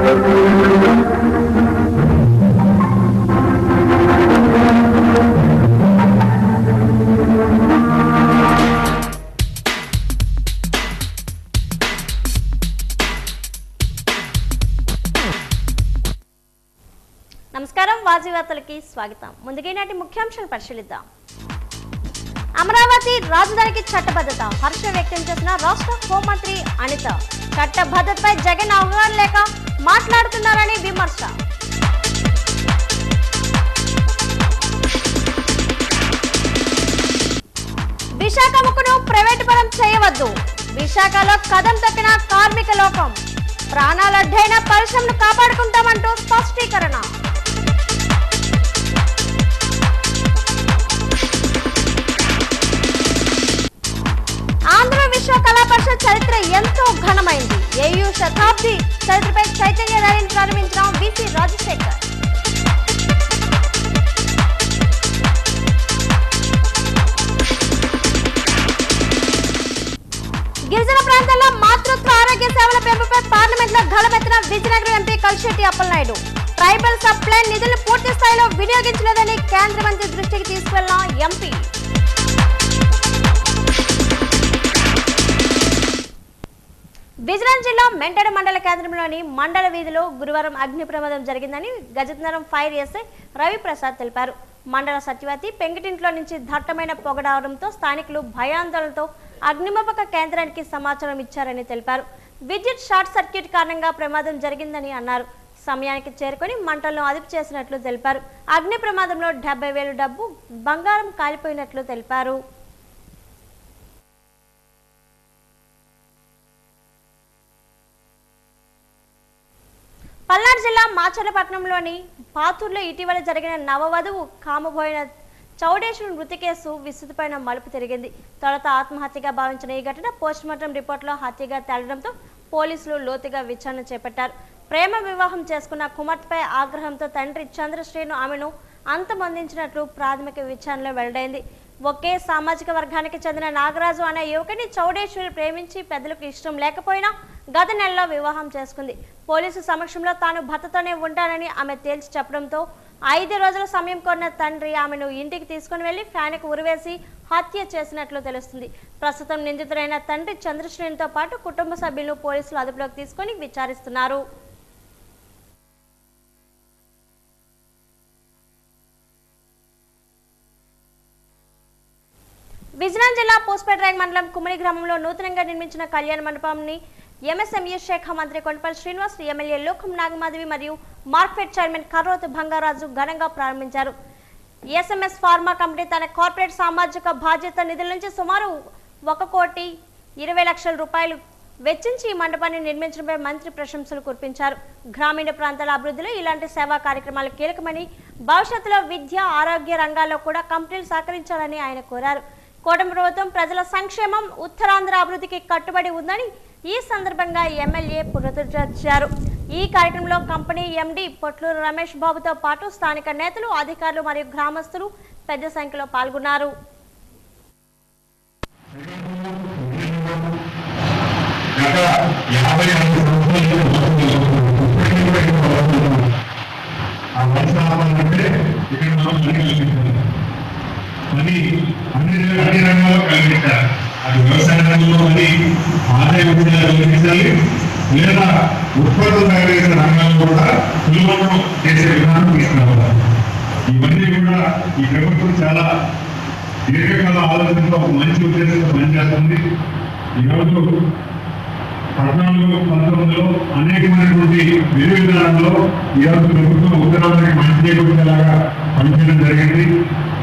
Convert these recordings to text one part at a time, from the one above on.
నమస్కారం వాజీవార్తలకి స్వాగతం. ముందుగా నాటి ముఖ్యాంశాలు పరిశీలిద్దాం. అమరావతి రాజధానికి చట్టబద్ధత హర్షం వ్యక్తం చేసిన రాష్ట్ర హోంమంత్రి అనిత. చట్టబద్ధతపై జగన్ అవగాహన లేక మాట్లాడుతున్నారని విమర్శ. విశాఖ ముక్కును ప్రైవేటు పరం చేయవద్దు. విశాఖలో కదం తొక్కిన కార్మిక లోకం. ప్రాణాలడ్డైన పరిశ్రమను కాపాడుకుంటామంటూ స్పష్టీకరణ. ఆంధ్ర విశ్వ కళా పరిషత్ చరిత్ర ఎంతో ఘనమైంది. ఏయూ శతాబ్ది చరిత్రపై చైతన్య ర్యాలీని ప్రారంభించిన బీసీ రాజశేఖర్. గిరిజన ప్రాంతాల్లో మాతృత్వ ఆరోగ్య సేవల పెంపుపై పార్లమెంట్ లో గళమెత్తిన Vizianagaram MP Kalisetti Appalanaidu. Tribal supply నిధులు పూర్తి స్థాయిలో వినియోగించలేదని కేంద్ర మంత్రి దృష్టికి తీసుకెళ్లిన ఎంపీ. విజయనగరం జిల్లా మెంటడ మండల కేంద్రంలోని మండల వీధిలో గురువారం అగ్ని ప్రమాదం జరిగిందని గజనగరం ఫైర్ ఎస్ఐ రవిప్రసాద్ తెలిపారు. మండల సత్యవతి పెంకిటింట్లో నుంచి దట్టమైన పొగ రావడంతో స్థానికులు భయాందోళనతో అగ్నిమాపక కేంద్రానికి సమాచారం ఇచ్చారని తెలిపారు. విద్యుత్ షార్ట్ సర్క్యూట్ కారణంగా ప్రమాదం జరిగిందని అన్నారు. సమయానికి చేరుకొని మంటలను అదుపు చేసినట్లు తెలిపారు. అగ్ని ప్రమాదంలో 70,000 డబ్బు బంగారం కాలిపోయినట్లు తెలిపారు. పల్నాడు జిల్లా మాచర్లపట్నంలోని పాతూరులో ఇటీవల జరిగిన నవవధువు కామబోయిన చౌడేశ్వరి మృతి కేసు విస్తృతమైన మలుపు తిరిగింది. తొలుత ఆత్మహత్యగా భావించిన ఈ ఘటన పోస్టుమార్టం రిపోర్టులో హత్యగా తేలడంతో పోలీసులు లోతుగా విచారణ చేపట్టారు. ప్రేమ వివాహం చేసుకున్న కుమార్తెపై ఆగ్రహంతో తండ్రి చంద్రశ్రీను ఆమెను అంతమొందించినట్లు ప్రాథమిక విచారణలో వెల్లడైంది. ఒకే సామాజిక వర్గానికి చెందిన నాగరాజు అనే యువకుని చౌడేశ్వరి ప్రేమించి పెద్దలకు ఇష్టం లేకపోయినా గత నెలలో వివాహం చేసుకుంది. పోలీసు సమక్షంలో తాను భర్తతోనే ఉంటానని ఆమె తేల్చి చెప్పడంతో 5 రోజుల సమయం కోరిన తండ్రి ఆమెను ఇంటికి తీసుకుని వెళ్లి ఫ్యాన్కు ఉరివేసి హత్య చేసినట్లు తెలుస్తుంది. ప్రస్తుతం నిందితుడైన తండ్రి చంద్రశ్రేణితో పాటు కుటుంబ సభ్యులను పోలీసులు అదుపులోకి తీసుకుని విచారిస్తున్నారు. విజయనగరం జిల్లా పోస్పేట మండలం కుమ్మడి గ్రామంలో నూతనంగా నిర్మించిన కళ్యాణ మండపాన్ని ఎంఎస్ఎంఈ శాఖ మంత్రి కొండపల్లి శ్రీనివాస్, ఎమ్మెల్యే లోకం నాగమాధవి మరియు మార్కెట్ చైర్మన్ కర్రోతు బంగారాజు ఘనంగా ప్రారంభించారు. ఎస్ఎంఎస్ ఫార్మా కంపెనీ తన కార్పొరేట్ సామాజిక బాధ్యత నిధుల నుంచి సుమారు 1,20,00,000 రూపాయలు వెచ్చించి ఈ మండపాన్ని నిర్మించడంపై మంత్రి ప్రశంసలు కురిపించారు. గ్రామీణ ప్రాంతాల అభివృద్ధిలో ఇలాంటి సేవా కార్యక్రమాలు కీలకమని, భవిష్యత్తులో విద్య, ఆరోగ్య రంగాల్లో కూడా కంపెనీలు సహకరించాలని ఆయన కోరారు. కూటమి ప్రభుత్వం ప్రజల సంక్షేమం, ఉత్తరాంధ్ర అభివృద్ధికి కట్టుబడి ఉందని ఈ సందర్భంగా ఎమ్మెల్యే పునరుద్ధరించారు. ఈ కార్యక్రమంలో కంపెనీ ఎండీ పొట్లూరు రమేష్ బాబుతో పాటు స్థానిక నేతలు, అధికారులు మరియు గ్రామస్తులు పెద్ద సంఖ్యలో పాల్గొన్నారు. అన్ని రంగాల్లో కల్పించారు. అది వ్యవసాయ రంగంలో అది ఆదాయ కల్పించాలి, లేదా ఉత్పత్తులు తయారు చేసే రంగాల్లో కూడా సులభం చేసే విధానం తీసుకురావాలి. ఇవన్నీ కూడా ఈ ప్రభుత్వం చాలా దీర్ఘకాల ఆలోచనతో మంచి ఉద్దేశంతో పనిచేస్తుంది. ఈరోజు 14-19లో అనేకమైనటువంటి విధి విధానంలో ఈరోజు ప్రభుత్వం ఉత్తరాంధ్రకి మంచి చేకూర్చేలాగా పనిచేయడం జరిగింది.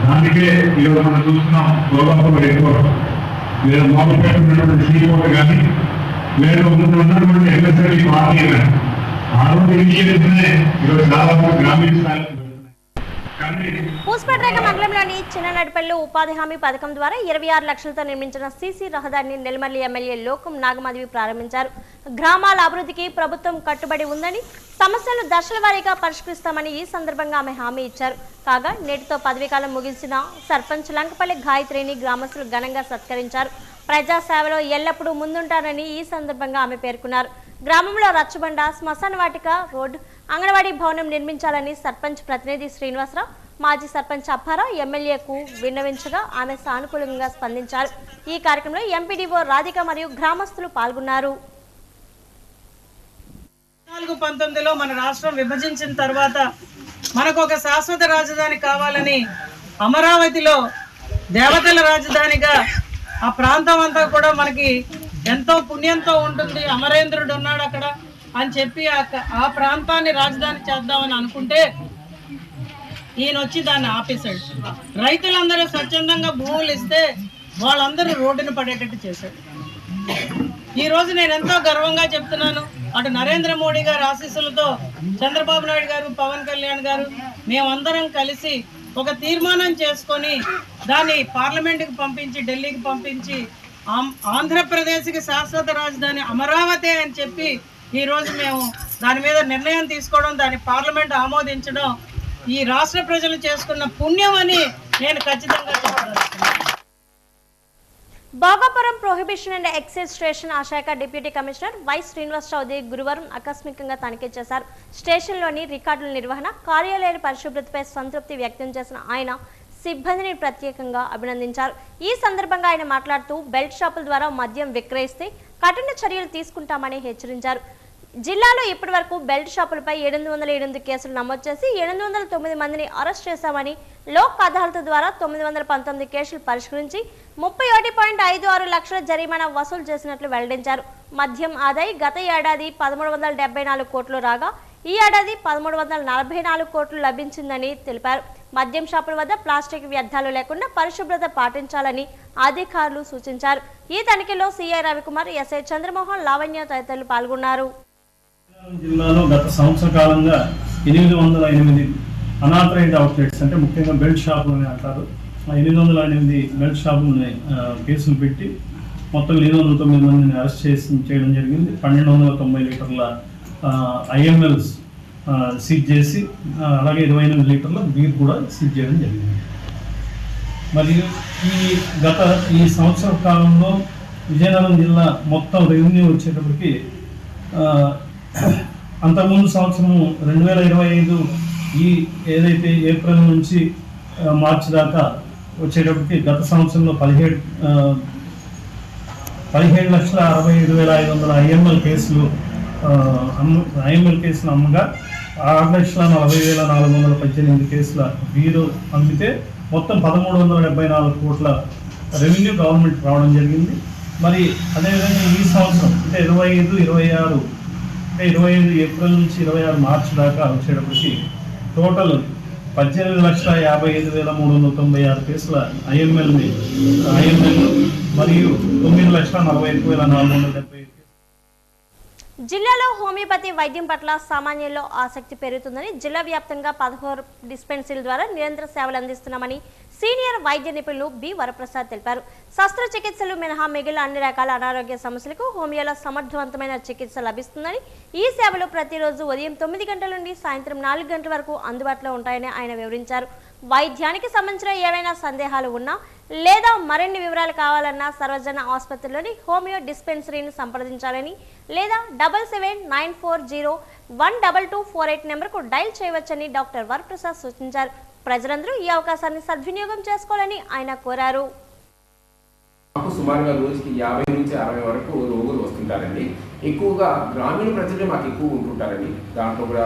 దానికే ఈరోజు మనం చూస్తున్నాం. గోదావరి ఎయిర్పోర్ట్ లేదా మోడల్పేట ఉన్నటువంటి సీపోర్ట్ కానీ, లేదా ఉన్నటువంటి ఎంఎస్ఎల్ఈ పార్టీ కానీ, ఆ రోజు ఇనిషియేటివ్నే ఈరోజు దాదాపు గ్రామీణ స్థాయిలో. పూస్పేట మండలంలోని చిన్ననడిపల్లి ఉపాధి హామీ పథకం ద్వారా 26 లక్షలతో నిర్మించిన సీసీ రహదారిని నెల్లిమర్లి ఎమ్మెల్యే లోకం నాగమాధవి ప్రారంభించారు. గ్రామాల అభివృద్ధికి ప్రభుత్వం కట్టుబడి ఉందని, సమస్యలు దశల వారీగా పరిష్కరిస్తామని ఈ సందర్భంగా ఆమె హామీ ఇచ్చారు. కాగా నేటితో పదవీకాలం ముగిసిన సర్పంచ్ లంకపల్లి గాయత్రిని గ్రామస్తులు ఘనంగా సత్కరించారు. ప్రజాసేవలో ఎల్లప్పుడూ ముందుంటారని ఈ సందర్భంగా ఆమె పేర్కొన్నారు. గ్రామంలో రచ్చబండ, శ్మశాన వాటిక, రోడ్డు, అంగన్వాడీ భవనం నిర్మించాలని సర్పంచ్ ప్రతినిధి శ్రీనివాసరావు, మాజీ సర్పంచ్ అప్పారావు ఎమ్మెల్యేకు విన్నవించగా ఆమె సానుకూలంగా స్పందించారు. ఈ కార్యక్రమంలో ఎంపీడీఓ రాధిక మరియు గ్రామస్తులు పాల్గొన్నారు. 1919లో మన రాష్ట్రం విభజించిన తర్వాత మనకు ఒక శాశ్వత రాజధాని కావాలని అమరావతిలో దేవతల రాజధానిగా ఆ ప్రాంతం అంతా కూడా మనకి ఎంతో పుణ్యంతో ఉంటుంది, అమరేంద్రుడు ఉన్నాడు అక్కడ అని చెప్పి ఆ ప్రాంతాన్ని రాజధాని చేద్దామని అనుకుంటే ఈయన వచ్చి దాన్ని ఆపేశాడు. రైతులందరూ స్వచ్ఛందంగా భూములు ఇస్తే వాళ్ళందరూ రోడ్డును పడేటట్టు చేశాడు. ఈ రోజు నేను ఎంతో గర్వంగా చెప్తున్నాను, అటు నరేంద్ర మోడీ గారి ఆశీస్సులతో చంద్రబాబు నాయుడు గారు, పవన్ కళ్యాణ్ గారు మేమందరం కలిసి ఒక తీర్మానం చేసుకొని దాన్ని పార్లమెంటుకి పంపించి, ఢిల్లీకి పంపించి ఆంధ్రప్రదేశ్కి శాశ్వత రాజధాని అమరావతి అని చెప్పి ఈరోజు మేము దాని మీద నిర్ణయం తీసుకోవడం, దాన్ని పార్లమెంట్ ఆమోదించడం ఈ రాష్ట్ర ప్రజలు చేసుకున్న పుణ్యం అని నేను ఖచ్చితంగా చెప్పదలుచుకున్నాను. Bhogapuram prohibition and excise station శాఖ deputy commissioner Y Srinivas Chowdary గురువారం ఆకస్మికంగా తనిఖీ చేశారు. స్టేషన్లోని రికార్డుల నిర్వహణ, కార్యాలయాల పరిశుభ్రతపై సంతృప్తి వ్యక్తం చేసిన ఆయన సిబ్బందిని ప్రత్యేకంగా అభినందించారు. ఈ సందర్భంగా ఆయన మాట్లాడుతూ బెల్ట్ షాపుల ద్వారా మద్యం విక్రయిస్తే కఠిన చర్యలు తీసుకుంటామని హెచ్చరించారు. జిల్లాలో ఇప్పటి వరకు బెల్ట్ షాపులపై 708 కేసులు నమోదు చేసి 709 మందిని అరెస్ట్ చేశామని, లోక్ అదాలత్ ద్వారా 919 కేసులు పరిష్కరించి 31.56 లక్షల జరిమానా వసూలు చేసినట్లు వెల్లడించారు. మద్యం ఆదాయం గత ఏడాది 1374 కోట్లు రాగా ఈ ఏడాది 1344 కోట్లు లభించిందని తెలిపారు. మద్యం షాపుల వద్ద ప్లాస్టిక్ వ్యర్థాలు లేకుండా పరిశుభ్రత పాటించాలని అధికారులు సూచించారు. ఈ తనిఖీలో సిఐ రవికుమార్, ఎస్ఐ చంద్రమోహన్, లావణ్య తదితరులు పాల్గొన్నారు. జిల్లాలో గత సంవత్సర కాలంగా 808 అనాథరైజ్డ్ అవుట్లెట్స్ అంటే ముఖ్యంగా బెల్ట్ షాపులు అని అంటారు. 808 బెల్ట్ షాపులని కేసులు పెట్టి మొత్తం 809 మందిని అరెస్ట్ చేయడం జరిగింది. 1290 లీటర్ల ఐఎంఎల్స్ సీజ్ చేసి అలాగే 28 లీటర్ల బీర్ కూడా సీజ్ చేయడం జరిగింది. మరియు ఈ సంవత్సర కాలంలో విజయనగరం జిల్లా మొత్తం రెవెన్యూ వచ్చేటప్పటికి అంతకుముందు సంవత్సరం 2025 ఏదైతే ఏప్రిల్ నుంచి మార్చి దాకా వచ్చేటప్పటికి గత సంవత్సరంలో 17,65,500 ఐఎంఎల్ కేసులు అమ్మగా 6,40,418 కేసుల బీరు అమ్మితే మొత్తం 1,374 కోట్ల రెవెన్యూ గవర్నమెంట్ రావడం జరిగింది. మరి అదేవిధంగా ఈ సంవత్సరం అంటే 25, 26 ఏప్రిల్ నుంచి 26 మార్చి దాకా వచ్చేటప్పటికి టోటల్ 18,55,396 కేసుల ఐఎంఎల్ మరియు 9,41,470. జిల్లాలో హోమియోపతి వైద్యం పట్ల సామాన్యుల్లో ఆసక్తి పెరుగుతుందని, జిల్లా వ్యాప్తంగా 14 డిస్పెన్సరీల ద్వారా నిరంతర సేవలు అందిస్తున్నామని సీనియర్ వైద్య నిపుణులు బి వరప్రసాద్ తెలిపారు. శస్త్రచికిత్సలు మినహా మిగిలిన అన్ని రకాల అనారోగ్య సమస్యలకు హోమియోలో సమర్థవంతమైన చికిత్స లభిస్తుందని, ఈ సేవలు ప్రతిరోజు ఉదయం 9 గంటల నుండి సాయంత్రం 4 గంటల వరకు అందుబాటులో ఉంటాయని ఆయన వివరించారు. వైద్యానికి సంబంధించిన ఏవైనా సందేహాలు ఉన్నా లేదా మరిన్ని వివరాలు కావాలన్నా సర్వజన ఆసుపత్రిలోని హోమియో డిస్పెన్సరీని సంప్రదించాలని లేదా 7794012248 నెంబర్కు డైల్ చేయవచ్చని డాక్టర్ వరప్రసాద్ సూచించారు. ప్రజలందరూ ఈ అవకాశాన్ని సద్వినియోగం చేసుకోవాలని ఆయన కోరారు. సుమారుగా రోజుకి 50 నుంచి 60 వరకు రోగులు వస్తుంటారండి. ఎక్కువగా గ్రామీణ ప్రజలే మాకు ఎక్కువ ఉంటుంటారండి. దాంట్లో కూడా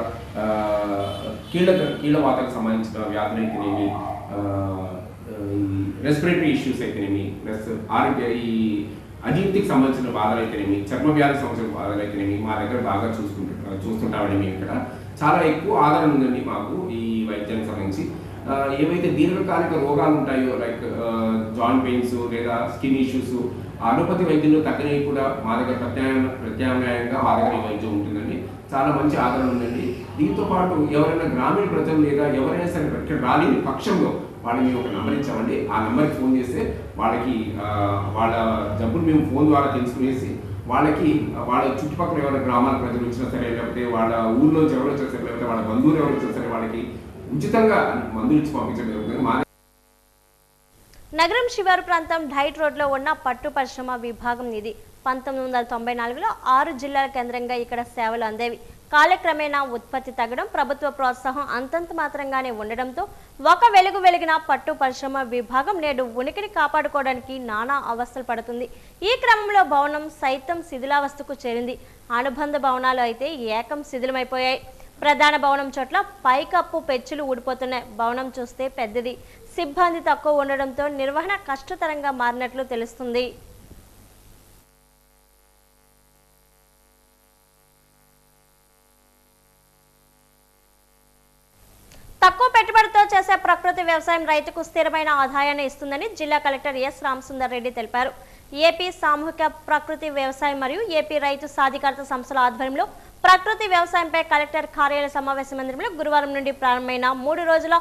కీళ్ళవాతకు సంబంధించిన వ్యాధులు అయితేనేమి, రెస్పిరేటరీ ఇష్యూస్ అయితేనేమి, ప్లస్ ఆరోగ్య ఈ అజీర్తికి సంబంధించిన బాధలు అయితేనేమి, చర్మ వ్యాధికి సంబంధించిన బాధలు అయితేనేమి మా దగ్గర బాగా చూస్తుంటామండి. మేము ఇక్కడ చాలా ఎక్కువ ఆదరణ ఉందండి మాకు ఈ వైద్యానికి సంబంధించి. ఏవైతే దీర్ఘకాలిక రోగాలు ఉంటాయో లైక్ జాయింట్ పెయిన్స్ లేదా స్కిన్ ఇష్యూస్, అలోపతి వైద్యంలో తగ్గనివి కూడా మా దగ్గర ప్రత్యామ్నాయంగా మా దగ్గర ఈ వైద్యం ఉంటుందండి. చాలా మంచి ఆదరణ ఉందండి. దీంతో పాటు ఎవరైనా గ్రామీణ ప్రజలు లేదా ఎవరైనా సరే ఇక్కడ రాలేని పక్షంలో వాళ్ళకి మేము ఒక నెంబర్ ఇచ్చామండి. ఆ నెంబర్కి ఫోన్ చేస్తే వాళ్ళకి వాళ్ళ జబ్బులు మేము ఫోన్ ద్వారా తెలుసుకునేసి వాళ్ళకి వాళ్ళ చుట్టుపక్కల ఎవరైనా గ్రామాల ప్రజలు వచ్చినా సరే, లేకపోతే వాళ్ళ ఊర్లోంచి ఎవరు వచ్చినా సరే, లేకపోతే వాళ్ళ బంధువులు ఎవరు వచ్చినా సరే వాళ్ళకి ఉచితంగా మందులు ఇచ్చి పంపించడం జరుగుతుంది. నగరం శివారు ప్రాంతం డైట్ రోడ్లో ఉన్న పట్టు పరిశ్రమ విభాగం ఇది. 1994లో 6 జిల్లాల కేంద్రంగా ఇక్కడ సేవలు అందేవి. కాలక్రమేణా ఉత్పత్తి తగ్గడం, ప్రభుత్వ ప్రోత్సాహం అంతంత మాత్రంగానే ఉండడంతో ఒక వెలుగు వెలిగిన పట్టు పరిశ్రమ విభాగం నేడు ఉనికిని కాపాడుకోవడానికి నానా అవస్థలు పడుతుంది. ఈ క్రమంలో భవనం సైతం శిథిలావస్థకు చేరింది. అనుబంధ భవనాలు అయితే ఏకం శిథిలమైపోయాయి. ప్రధాన భవనం చోట్ల పైకప్పు పెచ్చులు ఊడిపోతున్నాయి. భవనం చూస్తే పెద్దది, సిబ్బంది తక్కువ ఉండడంతో నిర్వహణ కష్టతరంగా మారినట్లు తెలుస్తుంది. తక్కువ పెట్టుబడితో చేసే ప్రకృతి వ్యవసాయం రైతుకు స్థిరమైన ఆదాయాన్ని ఇస్తుందని జిల్లా కలెక్టర్ ఎస్ రామసుందర్ రెడ్డి తెలిపారు. ఏపీ సామూహిక ప్రకృతి వ్యవసాయం మరియు ఏపీ రైతు సాధికారత సంస్థల ఆధ్వర్యంలో ప్రకృతి వ్యవసాయంపై కలెక్టర్ కార్యాలయ సమావేశ మందిరంలో గురువారం నుండి ప్రారంభమైన 3 రోజుల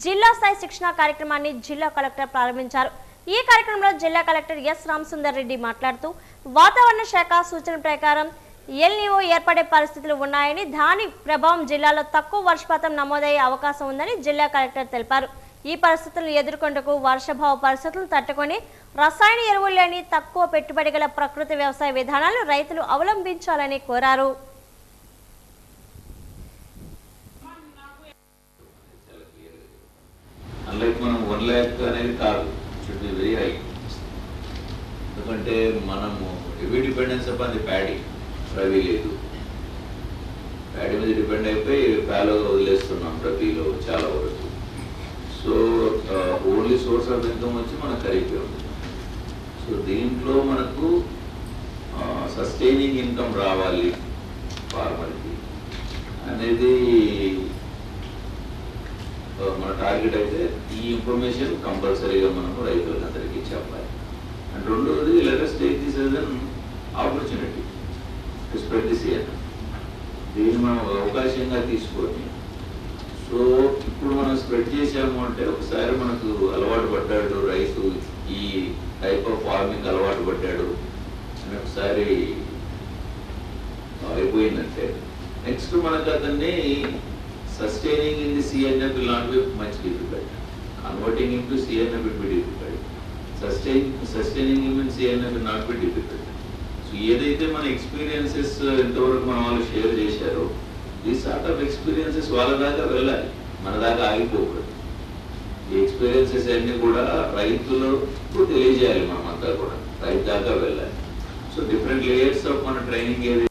జిల్లా స్థాయి శిక్షణ కార్యక్రమాన్ని జిల్లా కలెక్టర్ ప్రారంభించారు. ఈ కార్యక్రమంలో జిల్లా కలెక్టర్ ఎస్ రామసుందర్ రెడ్డి మాట్లాడుతూ వాతావరణ శాఖ సూచన ప్రకారం ఎల్ నినో ఏర్పడే పరిస్థితులు ఉన్నాయని, దాని ప్రభావం జిల్లాలో తక్కువ వర్షపాతం నమోదయ్యే అవకాశం ఉందని జిల్లా కలెక్టర్ తెలిపారు. ఈ పరిస్థితులను ఎదుర్కొంటూ వర్షాభావ పరిస్థితులను తట్టుకొని రసాయన ఎరువులు లేని తక్కువ పెట్టుబడి గల ప్రకృతి వ్యవసాయ విధానాలను రైతులు అవలంబించాలని కోరారు. మనం 1 lakh అనేది కాదు, షుడ్ బి వెరీ హై. ఎందుకంటే మనము heavy dependence upon the paddy, Ravi లేదు, ప్యాడీ మీద డిపెండ్ అయిపోయి ప్యాలో వదిలేస్తున్నాం రబీలో చాలా వరకు. So only source of income వచ్చి మన ఖరీఫే ఉంది. సో దీంట్లో మనకు సస్టైనింగ్ ఇన్కమ్ రావాలి ఫార్మర్కి అనేది మన టార్గెట్. అయితే ఈ ఇన్ఫర్మేషన్ కంపల్సరీగా మనము రైతులందరికీ చెప్పాలి. అండ్ రెండోది, let us take this as an opportunity to spread the seed. దీన్ని మనం అవకాశంగా తీసుకొని, సో ఇప్పుడు మనం స్ప్రెడ్ చేసాము అంటే ఒకసారి మనకు అలవాటు పడ్డాడు రైతు, ఈ టైప్ ఆఫ్ ఫార్మింగ్ అలవాటు పడ్డాడు అని ఒకసారి అయిపోయిందంటే నెక్స్ట్ మనకు అతన్ని sustaining in the CNF will not be much difficult. Converting into CNF will be difficult. Sustaining him in CNF will not be difficult. So ఏదైతే మన ఎక్స్పీరియన్సెస్ ఎంతవరకు మన వాళ్ళు షేర్ చేశారో, ఈ సార్ట్ ఆఫ్ ఎక్స్పీరియన్సెస్ వాళ్ళ దాకా వెళ్ళాలి, మన దాకా ఆగిపోకూడదు. ఈ ఎక్స్పీరియన్సెస్ అన్ని కూడా రైతులకు తెలియజేయాలి, మనమంతా కూడా రైతు దాకా వెళ్ళాలి. సో డిఫరెంట్ లేయర్స్ ఆఫ్ మన ట్రైనింగ్ ఏది.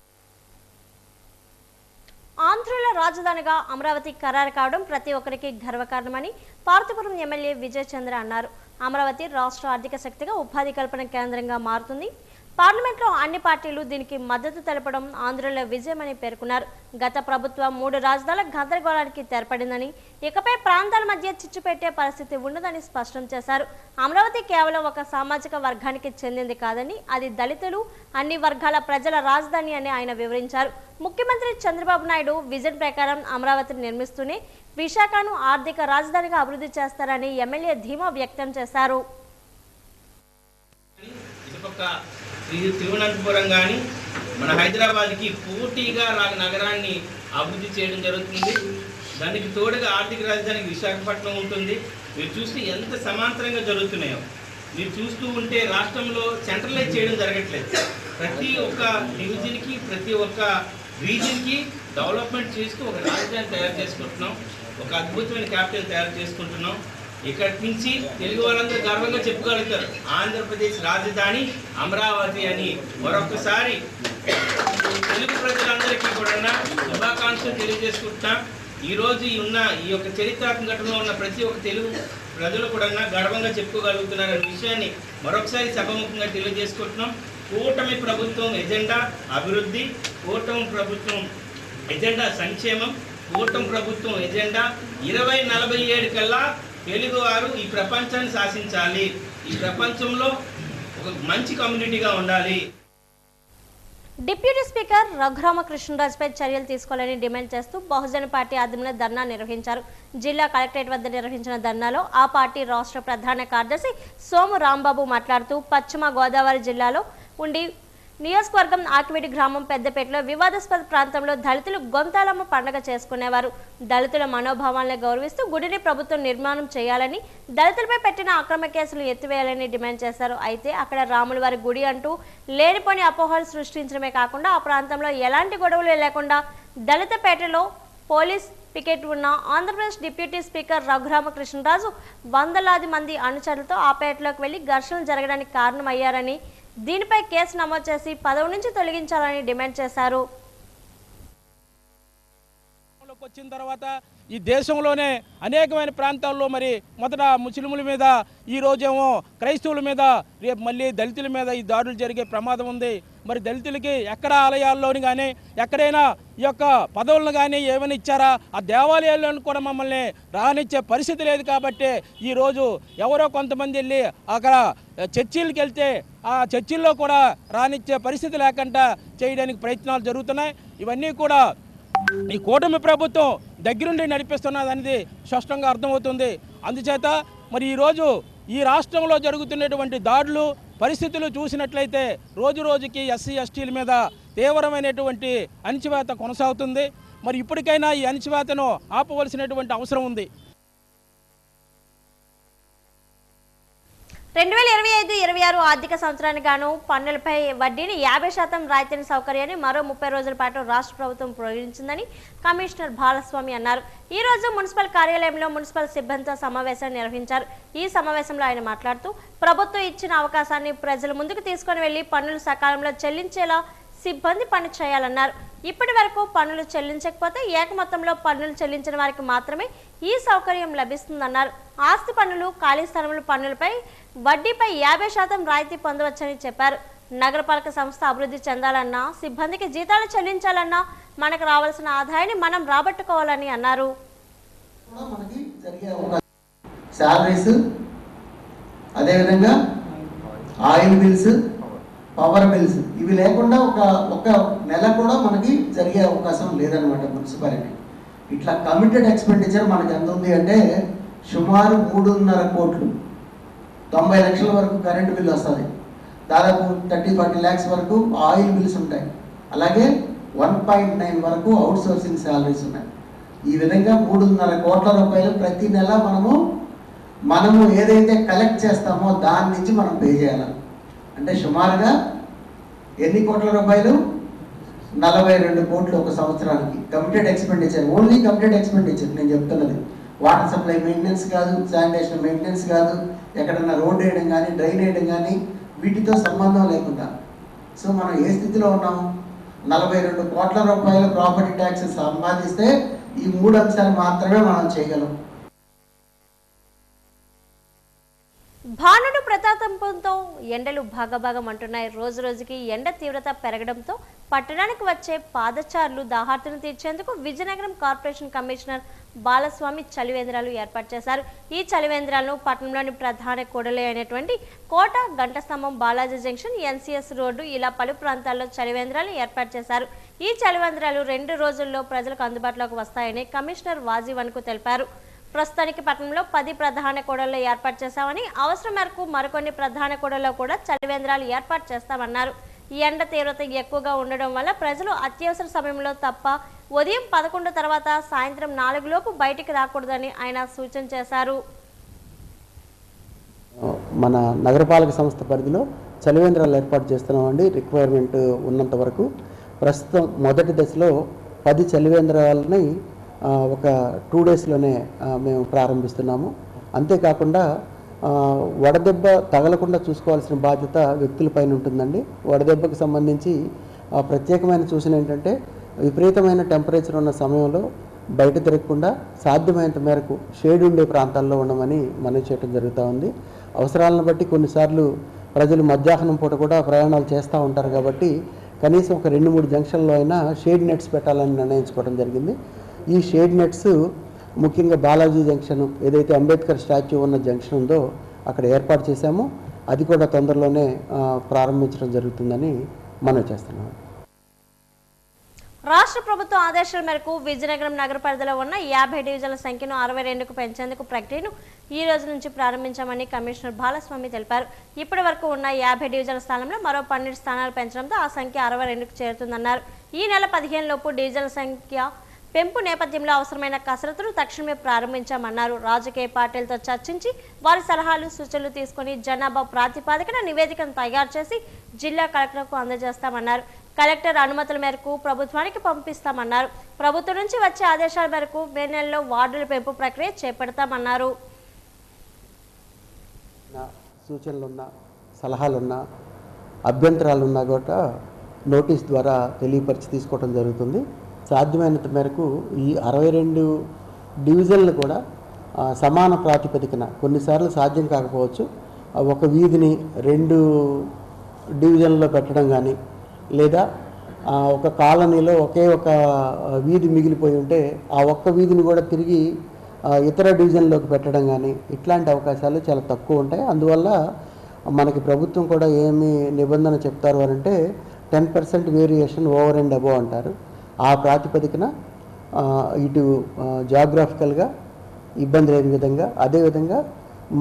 ఆంధ్రుల రాజధానిగా అమరావతి ఖరారు కావడం ప్రతి ఒక్కరికి గర్వకారణమని పార్తపురం ఎమ్మెల్యే విజయ్ చంద్ర అన్నారు. అమరావతి రాష్ట్ర ఆర్థిక శక్తిగా ఉపాధి కల్పన కేంద్రంగా మారుతుంది. పార్లమెంట్లో అన్ని పార్టీలు దీనికి మద్దతు తెలపడం ఆంధ్రుల విజయమని పేర్కొన్నారు. గత ప్రభుత్వం 3 రాజధానుల గందరగోళానికి తెరపడిందని, ఇకపై ప్రాంతాల మధ్య చిచ్చు పెట్టే పరిస్థితి ఉండదని స్పష్టం చేశారు. అమరావతి కేవలం ఒక సామాజిక వర్గానికి చెందింది కాదని, అది దళితులు, అన్ని వర్గాల ప్రజల రాజధాని అని ఆయన వివరించారు. ముఖ్యమంత్రి చంద్రబాబు నాయుడు విజన్ ప్రకారం అమరావతిని నిర్మిస్తూనే విశాఖను ఆర్థిక రాజధానిగా అభివృద్ధి చేస్తారని ఎమ్మెల్యే ధీమా వ్యక్తం చేశారు. తిరువనంతపురం కానీ మన హైదరాబాద్కి పోటీగా నగరాన్ని అభివృద్ధి చేయడం జరుగుతుంది. దానికి తోడుగా ఆర్థిక రాజధానికి విశాఖపట్నం ఉంటుంది. మీరు చూస్తే ఎంత సమాంతరంగా జరుగుతున్నాయో మీరు చూస్తూ ఉంటే రాష్ట్రంలో సెంట్రలైజ్ చేయడం జరగట్లేదు. ప్రతి ఒక్క డివిజన్కి, ప్రతి ఒక్క రీజియన్కి డెవలప్మెంట్ చేస్తూ ఒక రాజధాని తయారు చేసుకుంటున్నాం, ఒక అద్భుతమైన క్యాపిటల్ తయారు చేసుకుంటున్నాం. ఇక్కడి నుంచి తెలుగు వాళ్ళందరూ గర్వంగా చెప్పుకోగలుగుతారు, ఆంధ్రప్రదేశ్ రాజధాని అమరావతి అని. మరొకసారి తెలుగు ప్రజలందరికీ కూడా శుభాకాంక్షలు తెలియజేసుకుంటున్నాం. ఈరోజు ఈ యొక్క చరిత్రాత్మక ఘటనలో ఉన్న ప్రతి ఒక్క తెలుగు ప్రజలు కూడా గర్వంగా చెప్పుకోగలుగుతున్నారనే విషయాన్ని మరొకసారి సభముఖంగా తెలియజేసుకుంటున్నాం. కూటమి ప్రభుత్వం ఎజెండా అభివృద్ధి, కూటమి ప్రభుత్వం ఎజెండా సంక్షేమం, కూటమి ప్రభుత్వం ఎజెండా 2047 కల్లా తెలుగువారు ఈ ప్రపంచాన్ని శాసించాలి, ఈ ప్రపంచంలో ఒక మంచి కమ్యూనిటీగా ఉండాలి. డిప్యూటీ స్పీకర్ రఘురామకృష్ణరాజుపై చర్యలు తీసుకోవాలని డిమాండ్ చేస్తూ బహుజన పార్టీ ఆధ్వర్యంలో ధర్నా నిర్వహించారు. జిల్లా కలెక్టరేట్ వద్ద నిర్వహించిన ధర్నాలో ఆ పార్టీ రాష్ట్ర ప్రధాన కార్యదర్శి సోము రాంబాబు మాట్లాడుతూ, పశ్చిమ గోదావరి జిల్లాలో ఉండి నియోజకవర్గం ఆకివీడి గ్రామం పెద్దపేటలో వివాదాస్పద ప్రాంతంలో దళితులు గొంతాలమ్మ పండుగ చేసుకునేవారు. దళితుల మనోభావాలను గౌరవిస్తూ గుడిని ప్రభుత్వం నిర్మాణం చేయాలని, దళితులపై పెట్టిన అక్రమ కేసులు ఎత్తివేయాలని డిమాండ్ చేశారు. అయితే అక్కడ రాముల వారి గుడి అంటూ లేనిపోని అపోహలు సృష్టించడమే కాకుండా ఆ ప్రాంతంలో ఎలాంటి గొడవలు లేకుండా దళితపేటలో పోలీస్ పికెట్ ఉన్న ఆంధ్రప్రదేశ్ డిప్యూటీ స్పీకర్ రఘురామకృష్ణరాజు వందలాది మంది అనుచరులతో ఆ పేటలోకి వెళ్లి ఘర్షణలు జరగడానికి కారణమయ్యారని, దీనిపై కేసు నమోదు చేసి పదవి నుంచి తొలగించాలని డిమాండ్ చేశారు. వచ్చిన తర్వాత ఈ దేశంలోనే అనేకమైన ప్రాంతాల్లో మరి మొదట ముస్లింల మీద, ఈ రోజేమో క్రైస్తవుల మీద, రేపు మళ్ళీ దళితుల మీద ఈ దాడులు జరిగే ప్రమాదం ఉంది. మరి దళితులకి ఎక్కడ ఆలయాల్లోని కానీ ఎక్కడైనా ఈ యొక్క పదవులను కానీ ఏమైనా ఇచ్చారా? ఆ దేవాలయాలను కూడా మమ్మల్ని రానిచ్చే పరిస్థితి లేదు. కాబట్టి ఈరోజు ఎవరో కొంతమంది వెళ్ళి అక్కడ చర్చిలకు వెళ్తే ఆ చర్చిల్లో కూడా రానిచ్చే పరిస్థితి లేకుండా చేయడానికి ప్రయత్నాలు జరుగుతున్నాయి. ఇవన్నీ కూడా ఈ కూటమి ప్రభుత్వం దగ్గరుండి నడిపిస్తున్నదనేది స్పష్టంగా అర్థమవుతుంది. అందుచేత మరి ఈరోజు ఈ రాష్ట్రంలో జరుగుతున్నటువంటి దాడులు పరిస్థితులు చూసినట్లయితే రోజు రోజుకి ఎస్సీ ఎస్టీల మీద తీవ్రమైనటువంటి అణచివేత కొనసాగుతుంది. మరి ఇప్పటికైనా ఈ అణచివేతను ఆపవలసినటువంటి అవసరం ఉంది. 2025-26 ఆర్థిక సంవత్సరానికి గాను పన్నులపై వడ్డీని 50% రాయితీని సౌకర్యాన్ని మరో 30 రోజుల పాటు రాష్ట్ర ప్రభుత్వం ప్రకటించిందని కమిషనర్ బాలస్వామి అన్నారు. ఈ రోజు మున్సిపల్ కార్యాలయంలో మున్సిపల్ సిబ్బందితో సమావేశం నిర్వహించారు. ఈ సమావేశంలో ఆయన మాట్లాడుతూ ప్రభుత్వం ఇచ్చిన అవకాశాన్ని ప్రజల ముందుకు తీసుకొని వెళ్లి పన్నులు సకాలంలో చెల్లించేలా సిబ్బంది పని చేయాలన్నారు. ఇప్పటి వరకు పన్నులు చెల్లించకపోతే ఏక మొత్తంలో పన్నులు చెల్లించిన వారికి మాత్రమే ఈ సౌకర్యం లభిస్తుందన్నారు. ఆస్తి పన్నులు, ఖాళీ స్థలముల పన్నులపై వడ్డీపై 50% రాయితీ పొందవచ్చని చెప్పారు. నగరపాలక సంస్థ అభివృద్ధి చెందాలన్నా, సిబ్బందికి జీతాలు చెల్లించాలన్నా మనకు రావాల్సిన ఆదాయాన్ని మనం రాబట్టుకోవాలని అన్నారు. అదేవిధంగా ఆయిల్ బిల్స్, పవర్ బిల్స్ ఇవి లేకుండా ఒక నెల కూడా మనకి జరిగే అవకాశం లేదనమాట మున్సిపాలిటీ. ఇట్లా కమిటెడ్ ఎక్స్పెండిచర్ మనకి ఎంత ఉంది అంటే సుమారు 3.5 కోట్లు, 90 లక్షల వరకు కరెంటు బిల్లు వస్తుంది, దాదాపు 30-40 lakhs వరకు ఆయిల్ బిల్స్ ఉంటాయి, అలాగే 1.9 వరకు అవుట్ సోర్సింగ్ శాలరీస్ ఉన్నాయి. ఈ విధంగా 3.5 కోట్ల రూపాయలు ప్రతి నెల మనము ఏదైతే కలెక్ట్ చేస్తామో దాని నుంచి మనం పే చేయాలి. అంటే సుమారుగా ఎన్ని కోట్ల రూపాయలు? 42 కోట్లు ఒక సంవత్సరానికి committed expenditure, only committed expenditure. నేను చెప్తున్నది వాటర్ సప్లై మెయింటెనెన్స్ కాదు, శానిటేషన్ మెయింటెనెన్స్ కాదు, ఎక్కడన్నా రోడ్ వేయడం కానీ డ్రైన్ వేయడం కానీ వీటితో సంబంధం లేకుండా. సో మనం ఏ స్థితిలో ఉన్నాము? 42 కోట్ల రూపాయల ప్రాపర్టీ ట్యాక్స్ సంపాదిస్తే ఈ 3 అంశాలు మాత్రమే మనం చేయగలం. భానుడు ప్రతాపంతో ఎండలు భాగభాగం అంటున్నాయి. రోజు రోజుకి ఎండ తీవ్రత పెరగడంతో పట్టణానికి వచ్చే పాదచారులు దాహార్తును తీర్చేందుకు విజయనగరం కార్పొరేషన్ కమిషనర్ బాలస్వామి చలివేంద్రాలు ఏర్పాటు చేశారు. ఈ చలివేంద్రాలను పట్టణంలోని ప్రధాన కూడలి అయినటువంటి కోట, గంటస్తంభం, బాలాజీ జంక్షన్, ఎన్సీఎస్ రోడ్డు ఇలా పలు ప్రాంతాల్లో చలివేంద్రాలు ఏర్పాటు చేశారు. ఈ చలివేంద్రాలు 2 రోజుల్లో ప్రజలకు అందుబాటులోకి వస్తాయని కమిషనర్ వాజీవన్కు తెలిపారు. ప్రస్తుతానికి పట్టణంలో 10 ప్రధాన కూడళ్లు ఏర్పాటు చేశామని, అవసరం మేరకు మరికొన్ని ప్రధాన కూడళ్లలో కూడా చలివేంద్రాలు ఏర్పాటు చేస్తామన్నారు. ఈ ఎండ తీవ్రత ఎక్కువగా ఉండడం వల్ల ప్రజలు అత్యవసర సమయంలో తప్ప ఉదయం 11 తర్వాత సాయంత్రం 4 లోపు బయటికి రాకూడదని ఆయన సూచన చేశారు. మన నగరపాలక సంస్థ పరిధిలో చలివేంద్రాలు ఏర్పాటు చేస్తున్నామండి. రిక్వైర్మెంట్ ఉన్నంత వరకు ప్రస్తుతం మొదటి దశలో 10 చలివేంద్రాలని ఒక 2 డేస్లోనే మేము ప్రారంభిస్తున్నాము. అంతేకాకుండా వడదెబ్బ తగలకుండా చూసుకోవాల్సిన బాధ్యత వ్యక్తులపైన ఉంటుందండి. వడదెబ్బకు సంబంధించి ప్రత్యేకమైన సూచన ఏంటంటే విపరీతమైన టెంపరేచర్ ఉన్న సమయంలో బయట తిరగకుండా సాధ్యమైనంత మేరకు షేడ్ ఉండే ప్రాంతాల్లో ఉండమని మనవి చేయడం జరుగుతూ ఉంది. అవసరాలను బట్టి కొన్నిసార్లు ప్రజలు మధ్యాహ్నం పూట కూడా ప్రయాణాలు చేస్తూ ఉంటారు కాబట్టి కనీసం ఒక 2-3 జంక్షన్లో అయినా షేడ్ నెట్స్ పెట్టాలని నిర్ణయించుకోవడం జరిగింది. ఈ షేడ్ నెట్స్ ముఖ్యంగా బాలాజీ జంక్షన్, ఏదైతే అంబేద్కర్ స్టాచ్యూ ఉన్న జంక్షన్ ఉందో అక్కడ ఏర్పాటు చేశాము. అది కూడా తొందరలోనే ప్రారంభించడం జరుగుతుందని మనం చేస్తున్నాము. రాష్ట్ర ప్రభుత్వ ఆదేశాల మేరకు విజయనగరం నగర పరిధిలో ఉన్న 50 డివిజన్ల సంఖ్యను 62కు పెంచేందుకు ప్రక్రియను ఈ రోజు నుంచి ప్రారంభించామని కమిషనర్ బాలస్వామి తెలిపారు. ఇప్పటి వరకు ఉన్న 50 డివిజన్ల స్థానంలో మరో 12 స్థానాలు పెంచడంతో ఆ సంఖ్య 62కు చేరుతుందన్నారు. ఈ నెల 15 లోపు డివిజన్ల సంఖ్య పెంపు నేపథ్యంలో అవసరమైన కసరత్తులు తక్షణమే ప్రారంభించామన్నారు. రాజకీయ పార్టీలతో చర్చించి వారి సలహాలు సూచనలు తీసుకుని జనాభా ప్రాతిపదికన నివేదికను తయారు చేసి జిల్లా కలెక్టర్కు అందజేస్తామన్నారు. కలెక్టర్ అనుమతుల మేరకు ప్రభుత్వానికి పంపిస్తామన్నారు. ప్రభుత్వం నుంచి వచ్చే ఆదేశాల మేరకు మే నెలలో వార్డుల పెంపు ప్రక్రియ చేపడతామన్నారు. సూచనలున్నా సలహాలున్నా అభ్యంతరాలున్నా కూడా నోటీస్ ద్వారా తెలియపరిచి తీసుకోవడం జరుగుతుంది. సాధ్యమైనంత మేరకు ఈ 62 డివిజన్లు కూడా సమాన ప్రాతిపదికన, కొన్నిసార్లు సాధ్యం కాకపోవచ్చు, ఒక వీధిని 2 డివిజన్లో పెట్టడం కానీ, లేదా ఒక కాలనీలో ఒకే ఒక వీధి మిగిలిపోయి ఉంటే ఆ ఒక్క వీధిని కూడా తిరిగి ఇతర డివిజన్లోకి పెట్టడం కానీ, ఇట్లాంటి అవకాశాలు చాలా తక్కువ ఉంటాయి. అందువల్ల మనకి ప్రభుత్వం కూడా ఏమి నిబంధన చెప్తారు అంటే 10% వేరియేషన్ ఓవర్ అండ్ అబోవ్ అంటారు. ఆ ప్రాతిపదికన ఇటు జాగ్రఫికల్గా ఇబ్బంది లేని విధంగా, అదేవిధంగా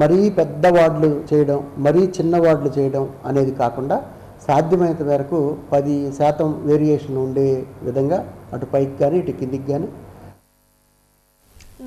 మరీ పెద్ద వార్డులు చేయడం, మరీ చిన్న వార్డులు చేయడం అనేది కాకుండా సాధ్యమైనంత వరకు 10% వేరియేషన్ ఉండే విధంగా అటు పైకి కానీ ఇటు కిందికి కానీ.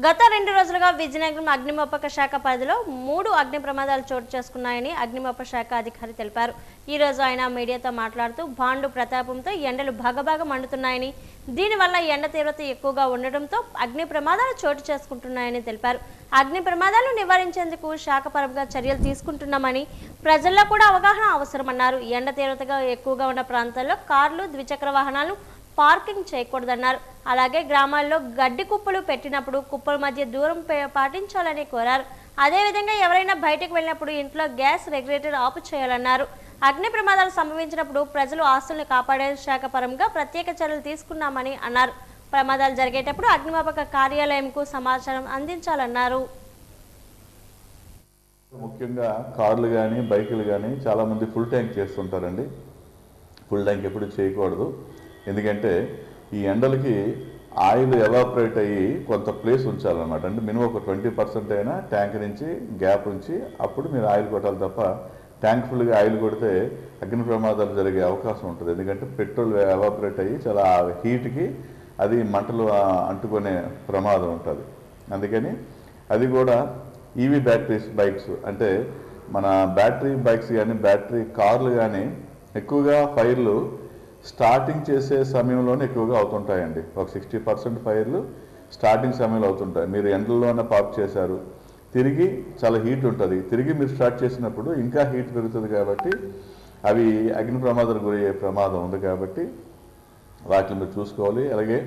గత 2 రోజులుగా విజయనగరం అగ్నిమాపక శాఖ పరిధిలో 3 అగ్ని ప్రమాదాలు చోటు చేసుకున్నాయని అగ్నిమాపక శాఖ అధికారి తెలిపారు. ఈ రోజు ఆయన మీడియాతో మాట్లాడుతూ భాండు ప్రతాపంతో ఎండలు భగభగ మండుతున్నాయని, దీనివల్ల ఎండ తీవ్రత ఎక్కువగా ఉండడంతో అగ్ని ప్రమాదాలు చోటు చేసుకుంటున్నాయని తెలిపారు. అగ్ని ప్రమాదాలు నివారించేందుకు శాఖపరంగా చర్యలు తీసుకుంటున్నామని, ప్రజల్లో కూడా అవగాహన అవసరమన్నారు. ఎండ తీవ్రతగా ఎక్కువగా ఉన్న ప్రాంతాల్లో కార్లు, ద్విచక్ర వాహనాలు పార్కింగ్ చేయకూడదన్నారు. అలాగే గ్రామాల్లో గడ్డి కుప్పలు పెట్టినప్పుడు కుప్పల మధ్య దూరం పాటించాలని కోరారు. అదేవిధంగా ఎవరైనా బయటకు వెళ్ళినప్పుడు ఇంట్లో గ్యాస్ రెగ్యులేటర్ ఆపు చేయాలన్నారు. అగ్ని ప్రమాదాలు సంభవించినప్పుడు ప్రజలు ఆస్తులను కాపాడే శాఖ పరంగా ప్రత్యేక చర్యలు తీసుకున్నామని అన్నారు. ప్రమాదాలు జరిగేటప్పుడు అగ్నిమాపక కార్యాలయంకు సమాచారం అందించాలన్నారు. ముఖ్యంగా కార్లు కానీ బైకులు కానీ చాలామంది ఫుల్ ట్యాంక్ చేస్తుంటారండి. ఫుల్ ట్యాంక్ ఎప్పుడు చేయకూడదు. ఎందుకంటే ఈ ఎండలకి ఆయిల్ ఎవాపరేట్ అయ్యి కొంత ప్లేస్ ఉంచాలన్నమాట. అంటే మినిమం ఒక 20% అయినా ట్యాంక్ నుంచి గ్యాప్ ఉంచి అప్పుడు మీరు ఆయిల్ కొట్టాలి తప్ప ట్యాంక్ ఫుల్గా ఆయిల్ కొడితే అగ్ని ప్రమాదాలు జరిగే అవకాశం ఉంటుంది. ఎందుకంటే పెట్రోల్ ఎవాపరేట్ అయ్యి చాలా హీట్కి అది మంటలు అంటుకునే ప్రమాదం ఉంటుంది. అందుకని అది కూడా ఈవీ బ్యాటరీస్ బైక్స్, అంటే మన బ్యాటరీ బైక్స్ కానీ బ్యాటరీ కార్లు కానీ ఎక్కువగా ఫైర్లు స్టార్టింగ్ చేసే సమయంలోనే ఎక్కువగా అవుతుంటాయండి. ఒక 60% ఫైర్లు స్టార్టింగ్ సమయంలో అవుతుంటాయి. మీరు ఎండల్లోనే పార్క్ చేశారు, తిరిగి చాలా హీట్ ఉంటుంది, తిరిగి మీరు స్టార్ట్ చేసినప్పుడు ఇంకా హీట్ పెరుగుతుంది. కాబట్టి అవి అగ్ని ప్రమాదాలు గురయ్యే ప్రమాదం ఉంది. కాబట్టి వాటిని మీరు చూసుకోవాలి. అలాగే